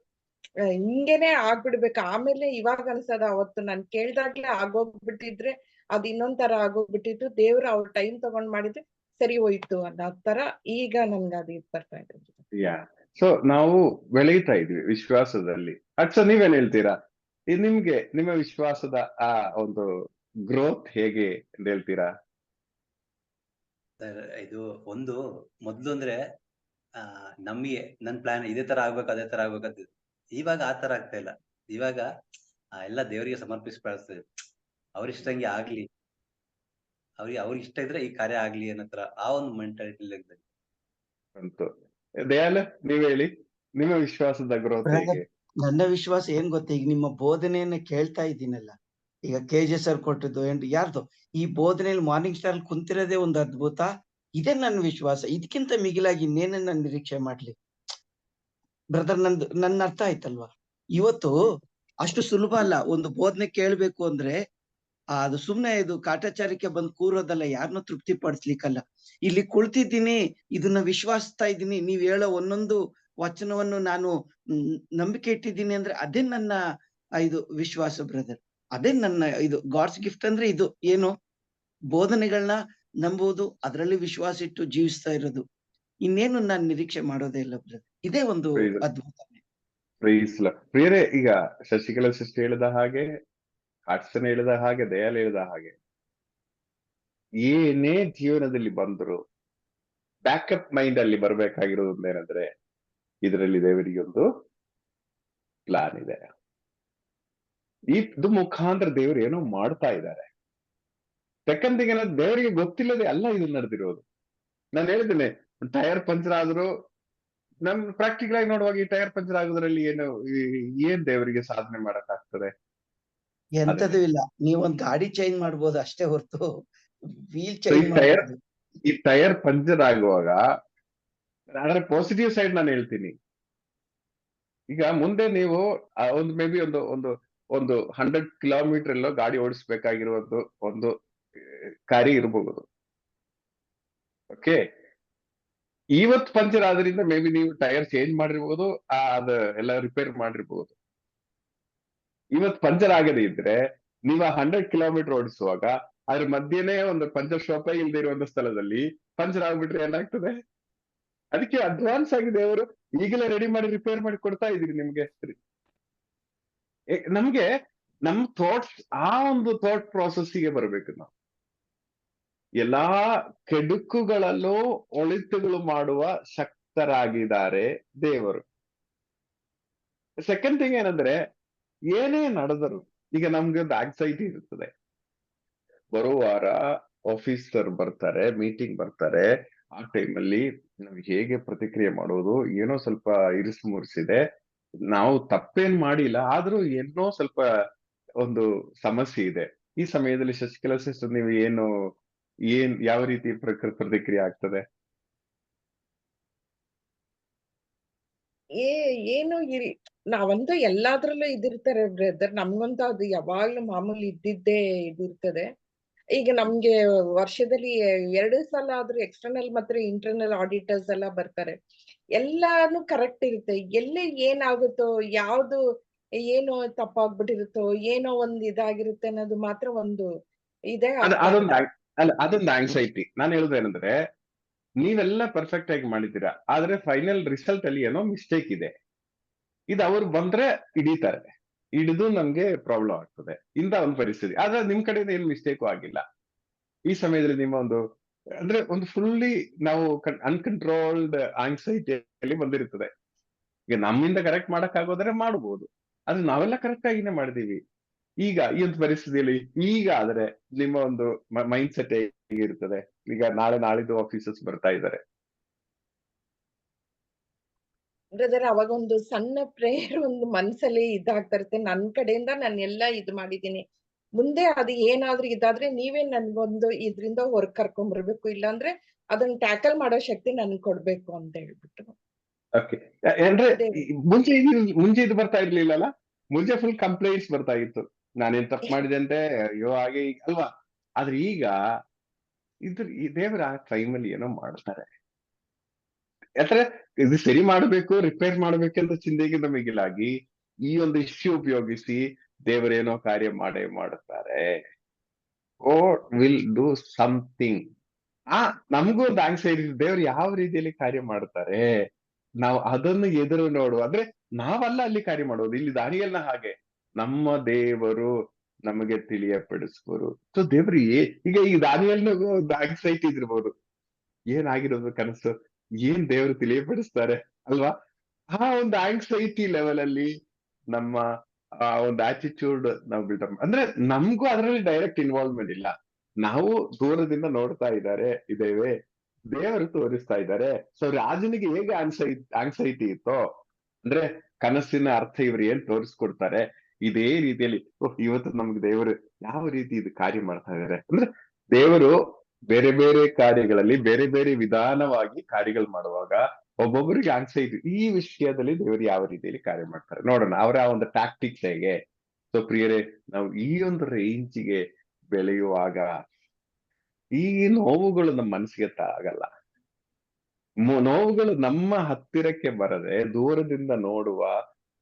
ಹಿಂಗೇನೆ ಆಗ್ಬಿಡ್ಬೇಕು. ಆಮೇಲೆ ಇವಾಗ ಅನ್ಸದ, ಅವತ್ತು ನಾನ್ ಕೇಳ್ದಾಗ್ಲೇ ಆಗೋಗ್ಬಿಟ್ಟಿದ್ರೆ ಅದ್ ಇನ್ನೊಂದ್ ತರ ಆಗೋಗ್ಬಿಟ್ಟಿತ್ತು. ದೇವ್ರು ಅವ್ರ ಟೈಮ್ ತಗೊಂಡ್ ಮಾಡಿದ್ರೆ ಸರಿ ಹೋಯ್ತು ಅನ್ನೋ ತರ ಈಗ ನನ್ಗೆ ಅದು ಇದ್ ಬರ್ತಾ ಇದೆ. ಯಾ ಸೊ ನಾವು ಬೆಳೀತಾ ಇದ್ವಿ ವಿಶ್ವಾಸದಲ್ಲಿ. ಅಚ್ಚ ನೀವೇನ್ ಹೇಳ್ತೀರಾ? ನಿಮ್ಗೆ ನಿಮ್ಮ ವಿಶ್ವಾಸದ ಆ ಒಂದು ಗ್ರೋತ್ ಹೇಗೆ ಅಂತ ಹೇಳ್ತೀರಾ? ಸರ್ ಇದು ಒಂದು ಮೊದ್ಲು ಅಂದ್ರೆ ನಮ್ಗೆ ನನ್ ಪ್ಲಾನ್ ಇದೇ ತರ ಆಗ್ಬೇಕು ಅದೇ ತರ ಆಗ್ಬೇಕಂತ. ಇವಾಗ ಆ ತರ ಆಗ್ತಾ ಇಲ್ಲ. ಇವಾಗ ಎಲ್ಲ ದೇವರಿಗೆ ಸಮರ್ಪಿಸಿ ಕಳಿಸ್ತೇವೆ. ಅವ್ರಿಷ್ಟಂಗೆ ಆಗ್ಲಿ, ಅವ್ರಿಗೆ ಇಷ್ಟ ಇದ್ರೆ ಈ ಕಾರ್ಯ ಆಗ್ಲಿ ಅನ್ನತ್ರ ಆ ಒಂದು ಮೆಂಟಾಲಿಟಿ ಅಂತೂ ದಯಾಲ ನೀವ್ ಹೇಳಿ, ನಿಮ್ಮ ವಿಶ್ವಾಸದ ಗ್ರೋತ್ ಹೇಗೆ? ನನ್ನ ವಿಶ್ವಾಸ ಏನ್ ಗೊತ್ತಾ, ಈಗ ನಿಮ್ಮ ಬೋಧನೆಯನ್ನ ಕೇಳ್ತಾ ಇದ್ದೀನಲ್ಲ, ಈಗ KJ ಸರ್ ಕೊಟ್ಟದ್ದು ಯಾರ್ದು ಈ ಬೋಧನೆಯಲ್ಲಿ ಮಾರ್ನಿಂಗ್ ಸ್ಟಾರ್ ಕುಂತಿರೋದೇ ಒಂದು ಅದ್ಭುತ. ಇದೇ ನನ್ನ ವಿಶ್ವಾಸ. ಇದಕ್ಕಿಂತ ಮಿಗಿಲಾಗಿ ಇನ್ನೇನ ನಾನು ನಿರೀಕ್ಷೆ ಮಾಡ್ಲಿ ಬ್ರದರ್? ನನ್ನ ಅರ್ಥ ಆಯ್ತಲ್ವಾ? ಇವತ್ತು ಅಷ್ಟು ಸುಲಭ ಅಲ್ಲ ಒಂದು ಬೋಧನೆ ಕೇಳ್ಬೇಕು ಅಂದ್ರೆ. ಅದು ಸುಮ್ನೆ ಇದು ಕಾಟಾಚಾರಕ್ಕೆ ಬಂದು ಕೂರೋದಲ್ಲ, ಯಾರನ್ನೂ ತೃಪ್ತಿ ಪಡಿಸ್ಲಿಕ್ಕಲ್ಲ. ಇಲ್ಲಿ ಕುಳಿತಿದ್ದೀನಿ, ಇದನ್ನ ವಿಶ್ವಾಸಿಸ್ತಾ ಇದ್ದೀನಿ, ನೀವ್ ಹೇಳೋ ಒಂದೊಂದು ವಚನವನ್ನು ನಾನು ನಂಬಿಕೆ ಇಟ್ಟಿದ್ದೀನಿ ಅಂದ್ರೆ ಅದೇ ನನ್ನ ಇದು ವಿಶ್ವಾಸ ಬ್ರದರ್. ಅದೇ ನನ್ನ ಇದು ಗಾಡ್ಸ್ ಗಿಫ್ಟ್ ಅಂದ್ರೆ ಇದು ಏನು, ಬೋಧನೆಗಳನ್ನ ನಂಬುವುದು, ಅದರಲ್ಲಿ ವಿಶ್ವಾಸ ಇಟ್ಟು ಜೀವಿಸ್ತಾ ಇರೋದು. ಇನ್ನೇನು ನಾನು ನಿರೀಕ್ಷೆ ಮಾಡೋದೇ ಇಲ್ಲ ಬ್ರದರ್. ಇದೇ ಒಂದು ಅದ್ಭುತ. ಪ್ರಿಯರೇ, ಈಗ ಶಶಿಕಲಾ ಸಿಸ್ಟರ್ ಹೇಳಿದ ಹಾಗೆ, ಹಾಟ್ಸನ್ ಹೇಳಿದ ಹಾಗೆ, ದಯಾಲ್ ಹೇಳಿದ ಹಾಗೆ, ಏನೇ ಜೀವನದಲ್ಲಿ ಬಂದ್ರು ಬ್ಯಾಕಪ್ ಮೈಂಡ್ ಅಲ್ಲಿ ಬರ್ಬೇಕಾಗಿರೋದು ಒಂದೇನಂದ್ರೆ, ಇದರಲ್ಲಿ ದೇವರಿಗೆ ಒಂದು ಪ್ಲಾನ್ ಇದೆ. ಇದು ಮುಖಾಂತರ ದೇವರು ಏನೋ ಮಾಡ್ತಾ ಇದ್ದಾರೆ. ಸೆಕೆಂಡ್ ಥಿಂಗ್ ಏನಂದ್ರೆ, ದೇವರಿಗೆ ಗೊತ್ತಿಲ್ಲದೆ ಅಲ್ಲ ಇದು ನಡೆದಿರೋದು. ನಾನು ಹೇಳಿದ್ದೇನೆ, ಟೈರ್ ಪಂಚರ್ ಆದ್ರೂ ನಮ್ ಪ್ರಾಕ್ಟಿಕಲ್ ಆಗಿ ನೋಡುವಾಗ ಈ ಟೈರ್ ಪಂಚರ್ ಆಗೋದ್ರಲ್ಲಿ ಏನ್ ದೇವರಿಗೆ ಸಾಧನೆ ಮಾಡಕ್ ಆಗ್ತದೆ? ಎಂತದೂ ಇಲ್ಲ. ನೀವೊಂದ್ ಗಾಡಿ ಚೇಂಜ್ ಮಾಡ್ಬೋದು ಅಷ್ಟೇ ಹೊರತು ವೀಲ್ ಚೇಂಜ್ ಮಾಡ್ಬೋದು. ಈ ಟೈರ್ ಪಂಚರ್ ಆಗುವಾಗ ಅದರ ಪಾಸಿಟಿವ್ ಸೈಡ್ ನಾನು ಹೇಳ್ತೀನಿ. ಈಗ ಮುಂದೆ ನೀವು ಒಂದು ಮೇ ಬಿ ಒಂದು 100 ಕಿಲೋಮೀಟರ್ ಎಲ್ಲೋ ಗಾಡಿ ಓಡಿಸ್ಬೇಕಾಗಿರುವುದು ಒಂದು ಕಾರ್ಯ ಇರಬಹುದು. ಓಕೆ, ಇವತ್ತು ಪಂಚರ್ ಆದ್ರಿಂದ ಮೇ ಬಿ ನೀವು ಟೈರ್ ಚೇಂಜ್ ಮಾಡಿರ್ಬೋದು, ಅದ ಎಲ್ಲ ರಿಪೇರ್ ಮಾಡಿರ್ಬೋದು. ಇವತ್ತು ಪಂಚರ್ ಆಗದೆ ಇದ್ರೆ ನೀವು 100 ಕಿಲೋಮೀಟರ್ ಓಡಿಸುವಾಗ ಅದ್ರ ಮಧ್ಯೆನೇ ಒಂದು ಪಂಚರ್ ಶಾಪೇ ಇಲ್ದೇ ಇರುವಂತ ಸ್ಥಳದಲ್ಲಿ ಪಂಚರ್ ಆಗ್ಬಿಟ್ರೆ ಏನಾಗ್ತದೆ? ಅದಕ್ಕೆ ಅಡ್ವಾನ್ಸ್ ಆಗಿದೆ, ಅವರು ಈಗಲೇ ರೆಡಿ ಮಾಡಿ ರಿಪೇರ್ ಮಾಡಿ ಕೊಡ್ತಾ ಇದೀರಿ ನಿಮ್ಗೆ. ನಮ್ಗೆ ನಮ್ ಥಾಟ್ಸ್ ಆ ಒಂದು ಥಾಟ್ ಪ್ರಾಸೆಸ್ಸಿಗೆ ಬರ್ಬೇಕು. ನಾವು ಎಲ್ಲಾ ಕೆಡುಕುಗಳಲ್ಲೂ ಒಳಿತುಗಳು ಮಾಡುವ ಶಕ್ತರಾಗಿದ್ದಾರೆ ದೇವರು. ಸೆಕೆಂಡ್ ಥಿಂಗ್ ಏನಂದ್ರೆ, ಏನೇ ನಡೆದರು ಈಗ ನಮ್ಗೆ ಒಂದು ಆಂಗ್ಸೈಟಿ ಇರ್ತದೆ. ಬರೋ ವಾರ ಆಫೀಸರ್ ಬರ್ತಾರೆ, ಮೀಟಿಂಗ್ ಬರ್ತಾರೆ, ಆ ಟೈಮಲ್ಲಿ ನಾವು ಹೇಗೆ ಪ್ರತಿಕ್ರಿಯೆ ಮಾಡೋದು, ಏನೋ ಸ್ವಲ್ಪ ಇರಿಸು ಮುರಿಸಿದೆ, ನಾವು ತಪ್ಪೇನ್ ಮಾಡಿಲ್ಲ, ಆದ್ರೂ ಏನೋ ಸ್ವಲ್ಪ ಒಂದು ಸಮಸ್ಯೆ ಇದೆ. ಈ ಸಮಯದಲ್ಲಿ ಶಶಿಕಲಾ ಸಿಸ್ಟರ್ ನೀವು ಯಾವ ರೀತಿ ಪ್ರತಿಕ್ರಿಯೆ ಆಗ್ತದೆ? ಏನು ನಾವಂತೂ ಎಲ್ಲಾದ್ರಲ್ಲೂ ಇದಿರ್ತಾರೆ ಬ್ರದರ್. ನಮ್ಗಂತೂ ಅದು ಯಾವಾಗ್ಲೂ ಮಾಮೂಲಿ ಇದ್ದಿದ್ದೇ ಇದಿರ್ತದೆ. ಈಗ ನಮ್ಗೆ ವರ್ಷದಲ್ಲಿ 2 ಸಲ ಆದ್ರೂ ಎಕ್ಸ್ಟರ್ನಲ್ ಮತ್ತೆ ಇಂಟರ್ನಲ್ ಆಡಿಟರ್ಸ್ ಎಲ್ಲ ಬರ್ತಾರೆ. ಎಲ್ಲಾನು ಕರೆಕ್ಟ್ ಇರುತ್ತೆ. ಎಲ್ಲಿ ಏನಾಗುತ್ತೋ, ಯಾವ್ದು ಏನೋ ತಪ್ಪಾಗ್ಬಿಟ್ಟಿರುತ್ತೋ, ಏನೋ ಒಂದ್ ಇದಾಗಿರುತ್ತೆ ಅನ್ನೋದು ಮಾತ್ರ ಒಂದು ಇದೆ. ಅದೊಂದು ಆಂಗ್ಸೈಟಿ. ನಾನು ಹೇಳುದೇನಂದ್ರೆ, ನೀವೆಲ್ಲ ಪರ್ಫೆಕ್ಟ್ ಆಗಿ ಮಾಡಿದ್ದೀರಾ, ಆದ್ರೆ ಫೈನಲ್ ರಿಸಲ್ಟ್ ಅಲ್ಲಿ ಏನೋ ಮಿಸ್ಟೇಕ್ ಇದೆ. ಇದು ಅವ್ರು ಬಂದ್ರೆ ಹಿಡಿದು ನಮ್ಗೆ ಪ್ರಾಬ್ಲಮ್ ಆಗ್ತದೆ ಇಂತ ಒಂದು ಪರಿಸ್ಥಿತಿ. ಆದ್ರೆ ನಿಮ್ ಕಡೆಯಿಂದ ಏನು ಮಿಸ್ಟೇಕು ಆಗಿಲ್ಲ. ಈ ಸಮಯದಲ್ಲಿ ನಿಮ್ಮ ಒಂದು ಫುಲ್ಲಿ ನಾವು ಅನ್ಕಂಟ್ರೋಲ್ಡ್ ಆಂಗ್ಸೈಟಿಯಲ್ಲಿ ಬಂದಿರ್ತದೆ. ಈಗ ನಮ್ಮಿಂದ ಕರೆಕ್ಟ್ ಮಾಡಕ್ ಆಗೋದ್ರೆ ಮಾಡಬಹುದು, ಆದ್ರೆ ನಾವೆಲ್ಲ ಕರೆಕ್ಟ್ ಆಗಿನೇ ಮಾಡಿದೀವಿ. ಈಗ ಈ ಒಂದು ಪರಿಸ್ಥಿತಿಯಲ್ಲಿ ಈಗ ಆದ್ರೆ ನಿಮ್ಮ ಒಂದು ಮೈಂಡ್ ಸೆಟ್ ಹೇಗಿರ್ತದೆ? ಈಗ ನಾಳಿದ್ದು ಆಫೀಸರ್ಸ್ ಬರ್ತಾ ಇದ್ದಾರೆ ಬ್ರದರ್, ಅವಾಗ ಒಂದು ಸಣ್ಣ ಪ್ರೇಯರ್ ಒಂದು ಮನ್ಸಲ್ಲಿ ಇದಾಗ್ತಾ ಇರುತ್ತೆ. ನನ್ ಕಡೆಯಿಂದ ನಾನು ಎಲ್ಲ ಇದು ಮಾಡಿದೀನಿ, ಮುಂದೆ ಅದು ಏನಾದ್ರೂ ಇದಾದ್ರೆ ನೀವೇ ನನ್ಗೊಂದು ಇದ್ರಿಂದ ಹೊರಗ್ ಕರ್ಕೊಂಡ್ ಬರ್ಬೇಕು, ಇಲ್ಲಾಂದ್ರೆ ಅದನ್ನ ಟ್ಯಾಕಲ್ ಮಾಡೋ ಶಕ್ತಿ ನನ್ಗೆ ಕೊಡ್ಬೇಕು ಅಂತ ಹೇಳ್ಬಿಟ್ಟು. ಓಕೆ, ಅಂದ್ರೆ ಮುಂಚೆ ಇದು ಬರ್ತಾ ಇರ್ಲಿಲ್ಲಲ್ಲ? ಮುಂಚೆ ಫುಲ್ ಕಂಪ್ಲೇಂಟ್ಸ್ ಬರ್ತಾ ಇತ್ತು, ನಾನೇನ್ ತಪ್ಪು ಮಾಡಿದೆ ಅಂತೆ, ಅಯ್ಯೋ ಹಾಗೆ ಅಲ್ವಾ? ಆದ್ರೆ ಈಗ ದೇವರ ಆ ಟೈಮಲ್ಲಿ ಏನೋ ಮಾಡ್ತಾರೆ. ಯಾಕಂದ್ರೆ ಇದು ಸರಿ ಮಾಡ್ಬೇಕು, ರಿಪೇರ್ ಮಾಡ್ಬೇಕಂತ ಚಿಂತೆಗಿಂತ ಮಿಗಿಲಾಗಿ ಈ ಒಂದು ಇಶ್ಯೂ ಉಪಯೋಗಿಸಿ ದೇವರೇನೋ ಕಾರ್ಯ ಮಾಡೇ ಮಾಡುತ್ತಾರೆ. Will do something. ನಮಗೂ ಒಂದು ಆಂಗ್ಸೈಟಿ, ದೇವ್ರು ಯಾವ ರೀತಿಯಲ್ಲಿ ಕಾರ್ಯ ಮಾಡ್ತಾರೆ, ನಾವು ಅದನ್ನು ಎದುರು ನೋಡುವ, ಅಂದ್ರೆ ನಾವಲ್ಲ ಅಲ್ಲಿ ಕಾರ್ಯ ಮಾಡೋದು. ಇಲ್ಲಿ ದಾನಿಯಲ್ನ ಹಾಗೆ ನಮ್ಮ ದೇವರು ನಮಗೆ ತಿಳಿಯಪಡಿಸುವರು. ಸೊ ದೇವ್ರು ಈಗ ಈ ದಾನಿಯಲ್ನ ಒಂದು ಆಂಗ್ಸೈಟಿ ಇದಿರ್ಬೋದು, ಏನಾಗಿರೋದು ಕನಸು, ಏನ್ ದೇವರು ತಿಳಿಯಪಡಿಸ್ತಾರೆ ಅಲ್ವಾ? ಆ ಒಂದು ಆಂಗ್ಸೈಟಿ ಲೆವೆಲ್ ಅಲ್ಲಿ ನಮ್ಮ ಆ ಒಂದು ಆಟಿಟ್ಯೂಡ್ ನಾವು ಬಿಲ್ಡಪ್, ಅಂದ್ರೆ ನಮಗೂ ಅದರಲ್ಲಿ ಡೈರೆಕ್ಟ್ ಇನ್ವಾಲ್ವ್ಮೆಂಟ್ ಇಲ್ಲ. ನಾವು ದೂರದಿಂದ ನೋಡ್ತಾ ಇದ್ದೇವೆ, ದೇವರು ತೋರಿಸ್ತಾ ಇದ್ದಾರೆ. ಸೊ ರಾಜನಿಗೆ ಹೇಗೆ ಆಂಗ್ಸೈಟಿ ಇತ್ತೋ, ಅಂದ್ರೆ ಕನಸಿನ ಅರ್ಥ ಇವ್ರು ಏನ್ ತೋರಿಸ್ಕೊಡ್ತಾರೆ, ಇದೇ ರೀತಿಯಲ್ಲಿ ಇವತ್ತು ನಮ್ಗೆ ದೇವರು ಯಾವ ರೀತಿ ಇದು ಕಾರ್ಯ ಮಾಡ್ತಾ ಇದ್ದಾರೆ, ಅಂದ್ರೆ ದೇವರು ಬೇರೆ ಬೇರೆ ಕಾರ್ಯಗಳಲ್ಲಿ ಬೇರೆ ಬೇರೆ ವಿಧಾನವಾಗಿ ಕಾರ್ಯಗಳು ಮಾಡುವಾಗ ಒಬ್ಬೊಬ್ಬರಿಗೆ ಆನ್ಸೈಟಿ, ಈ ವಿಷಯದಲ್ಲಿ ದೇವರು ಯಾವ ರೀತಿಯಲ್ಲಿ ಕಾರ್ಯ ಮಾಡ್ತಾರೆ ನೋಡೋಣ, ಅವರ ಒಂದು ಟ್ಯಾಕ್ಟಿಕ್ಸ್ ಹೇಗೆ. ಸೊ ಪ್ರಿಯರೇ, ನಾವು ಈ ಒಂದು ರೇಂಜಿಗೆ ಬೆಳೆಯುವಾಗ ಈ ನೋವುಗಳು ನಮ್ಮ ಮನಸ್ಸಿಗೆ ಆಗಲ್ಲ. ನೋವುಗಳು ನಮ್ಮ ಹತ್ತಿರಕ್ಕೆ ಬರದೆ ದೂರದಿಂದ ನೋಡುವ,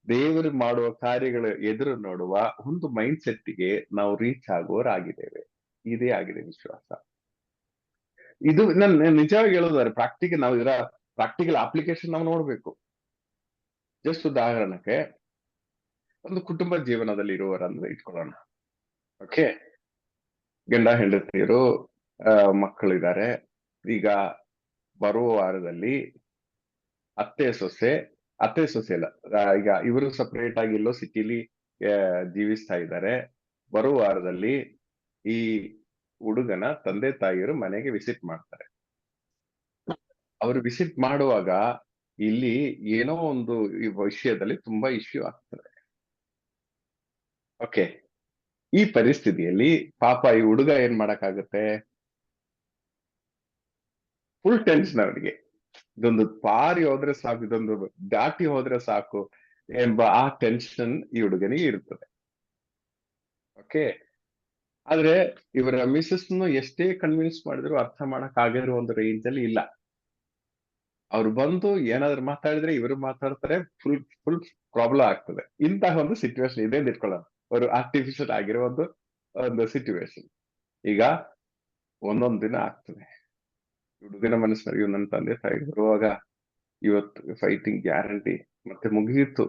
ದೇವರು ಮಾಡುವ ಕಾರ್ಯಗಳು ಎದುರು ನೋಡುವ ಒಂದು ಮೈಂಡ್ ಸೆಟ್ಗೆ ನಾವು ರೀಚ್ ಆಗುವವರಾಗಿದ್ದೇವೆ. ಇದೇ ಆಗಿದೆ ವಿಶ್ವಾಸ. ಇದು ನಾನು ನಿಜವಾಗಿ ಹೇಳೋದಾದ್ರೆ ಪ್ರಾಕ್ಟಿಕಲ್, ನಾವು ಇದರ ಪ್ರಾಕ್ಟಿಕಲ್ ಅಪ್ಲಿಕೇಶನ್ ನಾವು ನೋಡ್ಬೇಕು. ಜಸ್ಟ್ ಉದಾಹರಣಕ್ಕೆ, ಒಂದು ಕುಟುಂಬ ಜೀವನದಲ್ಲಿ ಇರುವವರನ್ನು ಇಟ್ಕೊಳ್ಳೋಣ. ಓಕೆ, ಗಂಡ ಹೆಂಡತಿಯರು, ಮಕ್ಕಳಿದ್ದಾರೆ. ಈಗ ಬರುವ ವಾರದಲ್ಲಿ ಅತ್ತೆ ಸೊಸೆ ಅಲ್ಲ, ಈಗ ಇವರು ಸಪರೇಟ್ ಆಗಿ ಎಲ್ಲೋ ಸಿಟಿಲಿ ಜೀವಿಸ್ತಾ ಇದ್ದಾರೆ. ಬರುವ ವಾರದಲ್ಲಿ ಈ ಹುಡುಗನ ತಂದೆ ತಾಯಿಯರು ಮನೆಗೆ ವಿಸಿಟ್ ಮಾಡ್ತಾರೆ. ಅವರು ವಿಸಿಟ್ ಮಾಡುವಾಗ ಇಲ್ಲಿ ಏನೋ ಒಂದು ಈ ವಿಷಯದಲ್ಲಿ ತುಂಬಾ ಇಶ್ಯೂ ಆಗ್ತದೆ. ಓಕೆ, ಈ ಪರಿಸ್ಥಿತಿಯಲ್ಲಿ ಪಾಪ ಈ ಹುಡುಗ ಏನ್ ಮಾಡಕ್ಕಾಗತ್ತೆ, ಫುಲ್ ಟೆನ್ಷನ್ ಅವರಿಗೆ. ಇದೊಂದು ಪಾರಿ ಹೋದ್ರೆ ಸಾಕು, ಇದೊಂದು ದಾಟಿ ಹೋದ್ರೆ ಸಾಕು ಎಂಬ ಆ ಟೆನ್ಷನ್ ಈ ಹುಡುಗನಿಗೆ ಇರುತ್ತದೆ. ಓಕೆ, ಆದ್ರೆ ಇವರ ಮಿಸಸ್ ಎಷ್ಟೇ ಕನ್ವಿನ್ಸ್ ಮಾಡಿದ್ರು ಅರ್ಥ ಮಾಡಕ್ ಆಗಿರೋ ಒಂದು ರೇಂಜ್ ಅಲ್ಲಿ ಇಲ್ಲ. ಅವ್ರು ಬಂದು ಏನಾದ್ರು ಮಾತಾಡಿದ್ರೆ ಇವರು ಮಾತಾಡ್ತಾರೆ, ಫುಲ್ ಪ್ರಾಬ್ಲಮ್ ಆಗ್ತದೆ. ಇಂತಹ ಒಂದು ಸಿಚುವೇಶನ್ ಇದೆ ಅಂತ ಇಟ್ಕೊಳ್ಳೋಣ, ಅವರು ಆರ್ಟಿಫಿಷಿಯಲ್ ಆಗಿರೋ ಒಂದು ಸಿಚುವೇಶನ್. ಈಗ ಒಂದೊಂದ್ ದಿನ ಆಗ್ತದೆ, ಹುಡುಗನ ಮನಸ್ಸಿನಲ್ಲಿ ನನ್ನ ತಂದೆ ತಾಯಿ ಬರುವಾಗ ಇವತ್ತು ಫೈಟಿಂಗ್ ಗ್ಯಾರಂಟಿ, ಮತ್ತೆ ಮುಗಿಯಿತು,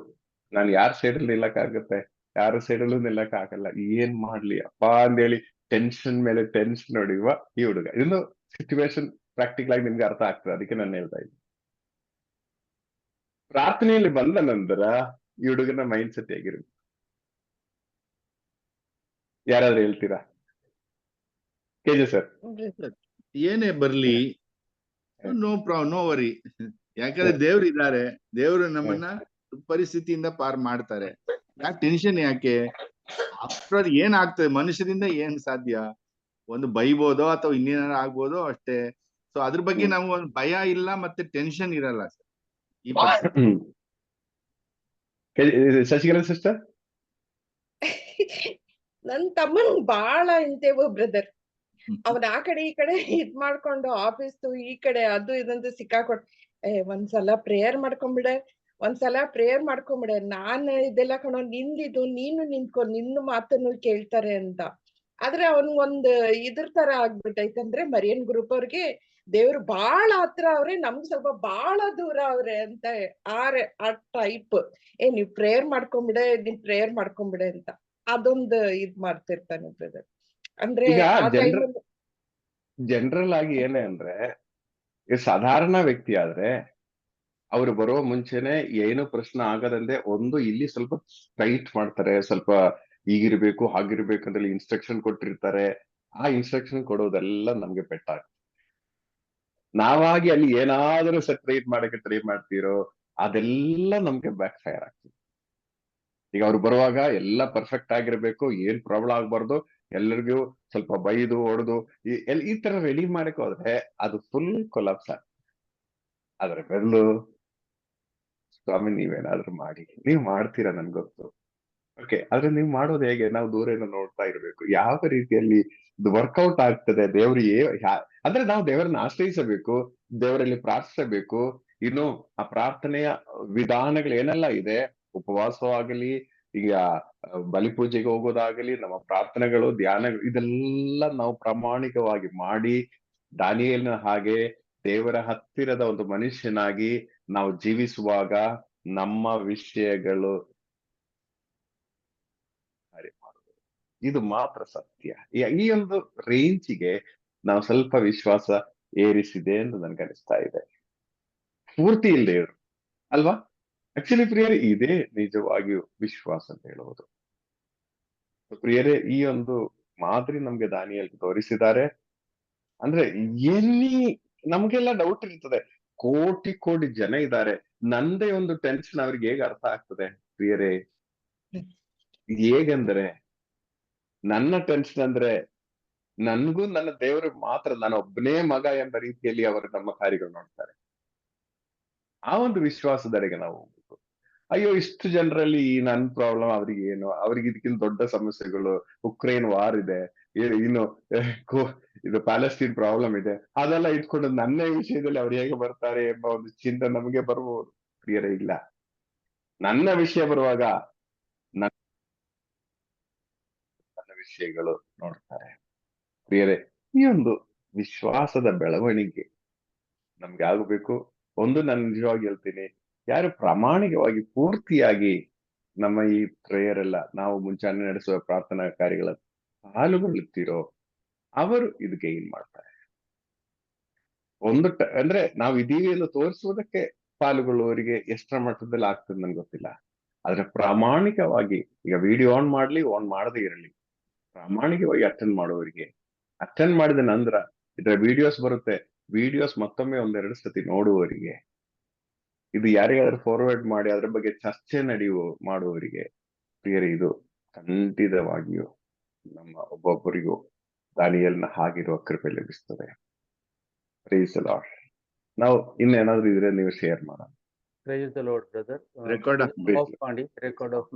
ನಾನು ಯಾರ ಸೈಡಲ್ಲಿ ನಿಲ್ಲಕ್ಕಾಗತ್ತೆ, ಯಾರ ಸೈಡಲ್ಲೂ ನಿಲ್ಲಕ್ ಆಗಲ್ಲ, ಏನ್ ಮಾಡ್ಲಿ ಅಪ್ಪ ಅಂತೇಳಿ ಟೆನ್ಷನ್ ಮೇಲೆ ಟೆನ್ಷನ್ ಹೊಡೆಯುವ ಈ ಹುಡುಗ. ಇದೊಂದು ಸಿಚುವೇಶನ್ ಪ್ರಾಕ್ಟಿಕಲ್ ಆಗಿ ನಿಮ್ಗೆ ಅರ್ಥ ಆಗ್ತದೆ, ಅದಕ್ಕೆ ನಾನು ಹೇಳ್ತಾ ಇದ್ದೀನಿ. ಪ್ರಾರ್ಥನೆಯಲ್ಲಿ ಬಂದ ನಂತರ ಈ ಹುಡುಗನ ಮೈಂಡ್ ಸೆಟ್ ಹೇಗಿರುತ್ತೆ, ಯಾರಾದ್ರೂ ಹೇಳ್ತೀರಾ? KJ sir. ಏನೇ ಬರ್ಲಿ, ನೋ ವರಿ, ಯಾಕಂದ್ರೆ ದೇವ್ರು ಇದ್ದಾರೆ, ದೇವ್ರು ನಮ್ಮನ್ನ ಪರಿಸ್ಥಿತಿಯಿಂದ ಪಾರ್ ಮಾಡ್ತಾರೆ. ಯಾಕೆ ಟೆನ್ಷನ್, ಯಾಕೆ? ಅಷ್ಟ್ರಲ್ಲಿ ಏನ್ ಆಗ್ತದೆ, ಮನುಷ್ಯರಿಂದ ಏನ್ ಸಾಧ್ಯ, ಒಂದು ಬೈಬೋದೋ ಅಥವಾ ಇನ್ನೇನಾರ ಆಗ್ಬೋದೋ ಅಷ್ಟೇ. ಸೊ ಅದ್ರ ಬಗ್ಗೆ ನಾವು ಒಂದು ಭಯ ಇಲ್ಲ, ಮತ್ತೆ ಟೆನ್ಷನ್ ಇರಲ್ಲ ಸರ್ ಈ ಶಶಿಕಲಾ ಸಿಸ್ಟರ್. ನನ್ ತಮ್ಮನ್ ಬಾಳ ಇಂತೇವು ಬ್ರದರ್. ಅವನ್ ಆ ಕಡೆ ಈ ಕಡೆ ಇದ್ ಮಾಡ್ಕೊಂಡು ಆಫೀಸ್ ಈ ಕಡೆ ಅದು ಇದಂತ ಸಿಕ್ಕಾಕೊಟ್, ಒಂದ್ಸಲ ಪ್ರೇಯರ್ ಮಾಡ್ಕೊಂಬಿಡೆ, ನಾನು ಇದೆಲ್ಲ ಕಣೋ, ನಿಂದಿದು ನೀನು ನಿಂತ್ಕೊ, ನಿನ್ನ ಮಾತನ್ನು ಕೇಳ್ತಾರೆ ಅಂತ. ಆದ್ರೆ ಅವನ್ಗೊಂದ್ ಇದ್ರ ತರ ಆಗ್ಬಿಟ್ಟೈತಂದ್ರೆ, ಮರಿಯನ್ ಗ್ರೂಪ್ ಅವ್ರಿಗೆ ದೇವ್ರು ಬಾಳ ಹತ್ರ ಅವ್ರೆ, ನಮ್ಗ್ ಸ್ವಲ್ಪ ಬಾಳ ದೂರ ಅವ್ರೆ ಅಂತ ಆ ಟೈಪ್. ನೀವ್ ಪ್ರೇಯರ್ ಮಾಡ್ಕೊಂಬಿಡೆ ಅಂತ ಅದೊಂದು ಇದ್ ಮಾಡ್ತಿರ್ತಾನೆ ಬ್ರದರ್. ಅಂದ್ರೆ ಜನರಲ್ ಆಗಿ ಏನೇ ಅಂದ್ರೆ, ಸಾಧಾರಣ ವ್ಯಕ್ತಿ ಆದ್ರೆ ಅವ್ರು ಬರೋ ಮುಂಚೆನೆ ಏನು ಪ್ರಶ್ನೆ ಆಗದಂತೆ ಒಂದು ಇಲ್ಲಿ ಸ್ವಲ್ಪ ಟೈಟ್ ಮಾಡ್ತಾರೆ, ಸ್ವಲ್ಪ ಹೀಗಿರ್ಬೇಕು ಹಾಗಿರ್ಬೇಕು ಅಂತ ಇನ್ಸ್ಟ್ರಕ್ಷನ್ ಕೊಟ್ಟಿರ್ತಾರೆ. ಆ ಇನ್ಸ್ಟ್ರಕ್ಷನ್ ಕೊಡೋದೆಲ್ಲ ನಮ್ಗೆ ಪೆಟ್ಟಾಗ್ತದೆ. ನಾವಾಗಿ ಅಲ್ಲಿ ಏನಾದ್ರೂ ಸೆಪರೇಟ್ ಮಾಡಕ್ಕೆ ಟ್ರೈ ಮಾಡ್ತೀರೋ ಅದೆಲ್ಲ ನಮ್ಗೆ ಬ್ಯಾಕ್ ಫೈರ್ ಆಗ್ತದೆ. ಈಗ ಅವ್ರು ಬರುವಾಗ ಎಲ್ಲ ಪರ್ಫೆಕ್ಟ್ ಆಗಿರ್ಬೇಕು, ಏನ್ ಪ್ರಾಬ್ಲಮ್ ಆಗ್ಬಾರ್ದು, ಎಲ್ಲರಿಗೂ ಸ್ವಲ್ಪ ಬೈದು ಹೊಡೆದು ಈ ತರ ರೆಡಿ ಮಾಡಕ್ ಹೋದ್ರೆ ಅದು ಫುಲ್ ಕೊಲಾಪ್ಸ್ ಆಗ್ತದೆ. ಅದ್ರ ಬದಲು ಸ್ವಾಮಿ ನೀವೇನಾದ್ರೂ ಮಾಡಿ, ನೀವ್ ಮಾಡ್ತೀರಾ ನನ್ಗೆ ಗೊತ್ತು, ಓಕೆ, ಆದ್ರೆ ನೀವ್ ಮಾಡೋದು ಹೇಗೆ, ನಾವು ದೂರದಿಂದ ನೋಡ್ತಾ ಇರ್ಬೇಕು ಯಾವ ರೀತಿಯಲ್ಲಿ ಇದು ವರ್ಕೌಟ್ ಆಗ್ತದೆ. ದೇವ್ರು ಅಂದ್ರೆ ನಾವು ದೇವರನ್ನ ಆಶ್ರಯಿಸಬೇಕು, ದೇವರಲ್ಲಿ ಪ್ರಾರ್ಥಿಸಬೇಕು. ಇನ್ನು ಆ ಪ್ರಾರ್ಥನೆಯ ವಿಧಾನಗಳು ಏನೆಲ್ಲ ಇದೆ, ಉಪವಾಸವಾಗಲಿ ಈಗ ಬಲಿಪೂಜೆಗೆ ಹೋಗೋದಾಗಲಿ, ನಮ್ಮ ಪ್ರಾರ್ಥನೆಗಳು, ಧ್ಯಾನ, ಇದೆಲ್ಲ ನಾವು ಪ್ರಾಮಾಣಿಕವಾಗಿ ಮಾಡಿ ದಾನಿಯೇಲನ ಹಾಗೆ ದೇವರ ಹತ್ತಿರದ ಒಂದು ಮನುಷ್ಯನಾಗಿ ನಾವು ಜೀವಿಸುವಾಗ ನಮ್ಮ ವಿಷಯಗಳು ಕಾರ್ಯ ಮಾಡುವುದು. ಇದು ಮಾತ್ರ ಸತ್ಯ. ಈ ಒಂದು ರೇಂಜಿಗೆ ನಾವು ಸ್ವಲ್ಪ ವಿಶ್ವಾಸ ಏರಿಸಿದೆ ಎಂದು ನನ್ಗೆ ಅನಿಸ್ತಾ ಇದೆ. ಪೂರ್ತಿ ಇಲ್ಲದೆ ಇವರು ಅಲ್ವಾ? ಆಕ್ಚುಲಿ ಪ್ರಿಯರೇ, ಇದೇ ನಿಜವಾಗಿಯೂ ವಿಶ್ವಾಸ ಅಂತ ಹೇಳುವುದು. ಪ್ರಿಯರೇ, ಈ ಒಂದು ಮಾದರಿ ನಮ್ಗೆ ದಾನಿಯೇಲ್ ತೋರಿಸಿದ್ದಾರೆ. ಅಂದ್ರೆ ಎಲ್ಲಿ ನಮ್ಗೆಲ್ಲ ಡೌಟ್ ಇರ್ತದೆ, ಕೋಟಿ ಕೋಟಿ ಜನ ಇದ್ದಾರೆ, ನಂದೇ ಒಂದು ಟೆನ್ಷನ್ ಅವ್ರಿಗೆ ಹೇಗೆ ಅರ್ಥ ಆಗ್ತದೆ ಪ್ರಿಯರೇ? ಹೇಗಂದ್ರೆ ನನ್ನ ಟೆನ್ಷನ್ ಅಂದ್ರೆ ನನ್ಗೂ ನನ್ನ ದೇವರು ಮಾತ್ರ, ನಾನು ಒಬ್ಬನೇ ಮಗ ಎಂಬ ರೀತಿಯಲ್ಲಿ ಅವರು ನಮ್ಮ ಕಾರ್ಯಗಳು ನೋಡ್ತಾರೆ. ಆ ಒಂದು ವಿಶ್ವಾಸದೆಡೆಗೆ ನಾವು ಹೋಗ್ಬೇಕು. ಅಯ್ಯೋ, ಇಷ್ಟು ಜನರಲ್ಲಿ ಈ ನನ್ ಪ್ರಾಬ್ಲಮ್ ಅವ್ರಿಗೆ ಏನು, ಅವ್ರಿಗೆ ಇದಕ್ಕಿಂತ ದೊಡ್ಡ ಸಮಸ್ಯೆಗಳು, ಉಕ್ರೇನ್ ವಾರ್ ಇದೆ, ಇನ್ನು ಇದು ಪ್ಯಾಲೆಸ್ಟೀನ್ ಪ್ರಾಬ್ಲಮ್ ಇದೆ, ಅದೆಲ್ಲ ಇಟ್ಕೊಂಡು ನನ್ನ ವಿಷಯದಲ್ಲಿ ಅವ್ರು ಹೇಗೆ ಬರ್ತಾರೆ ಎಂಬ ಒಂದು ಚಿಂತೆ ನಮಗೆ ಬರ್ಬೋದು. ಪ್ರಿಯರೇ, ಇಲ್ಲ, ನನ್ನ ವಿಷಯ ಬರುವಾಗ ನನ್ನ ವಿಷಯಗಳು ನೋಡ್ತಾರೆ. ಪ್ರಿಯರೇ, ಈ ಒಂದು ವಿಶ್ವಾಸದ ಬೆಳವಣಿಗೆ ನಮ್ಗೆ ಆಗಬೇಕು. ಒಂದು ನಾನು ನಿಜವಾಗಿ ಹೇಳ್ತೀನಿ, ಯಾರು ಪ್ರಾಮಾಣಿಕವಾಗಿ ಪೂರ್ತಿಯಾಗಿ ನಮ್ಮ ಈ ಪ್ರೇಯರ್ ಎಲ್ಲ ನಾವು ಮುಂಚಾನೆ ನಡೆಸುವ ಪ್ರಾರ್ಥನಾ ಕಾರ್ಯಗಳ ಪಾಲುಗೊಳ್ಳುತ್ತೀರೋ ಅವರು ಇದು ಗೈನ್ ಮಾಡ್ತಾರೆ. ಅಂದ್ರೆ ನಾವು ಇದೀವಿ ಎಂದು ತೋರಿಸುವುದಕ್ಕೆ ಪಾಲುಗೊಳ್ಳುವವರಿಗೆ ಎಷ್ಟರ ಮಟ್ಟದಲ್ಲಿ ಆಗ್ತದೆ ನನ್ಗೆ ಗೊತ್ತಿಲ್ಲ. ಆದ್ರೆ ಪ್ರಾಮಾಣಿಕವಾಗಿ, ಈಗ ವಿಡಿಯೋ ಆನ್ ಮಾಡ್ಲಿ, ಆನ್ ಮಾಡದೇ ಇರಲಿ, ಪ್ರಾಮಾಣಿಕವಾಗಿ ಅಟೆಂಡ್ ಮಾಡುವವರಿಗೆ, ಅಟೆಂಡ್ ಮಾಡಿದ ನಂತರ ಇದರ ವಿಡಿಯೋಸ್ ಬರುತ್ತೆ, ವಿಡಿಯೋಸ್ ಮತ್ತೊಮ್ಮೆ ಒಂದೆರಡು ಸತಿ ನೋಡುವವರಿಗೆ, ಇದು ಯಾರಿಗಾದ್ರೂ ಫಾರ್ವರ್ಡ್ ಮಾಡಿ ಅದ್ರ ಬಗ್ಗೆ ಚರ್ಚೆ ಮಾಡುವವರಿಗೆ, ಪ್ರಿಯರೇ, ಇದು ಖಂಡಿತವಾಗಿಯೂ ನಮ್ಮ ಒಬ್ಬೊಬ್ಬರಿಗೂ ದಾನಿಯೇಲನ ಹಾಗಿರುವ ಕೃಪೆ ಲಭಿಸ್ತದೆ. Price the lord. ನಾವು ಇನ್ನೇನಾದ್ರೂ ಇದ್ರೆ ನೀವು ಶೇರ್ ಮಾಡೋಣ. Praise the Lord, brother. Record of off ಮಾಡಿ, record off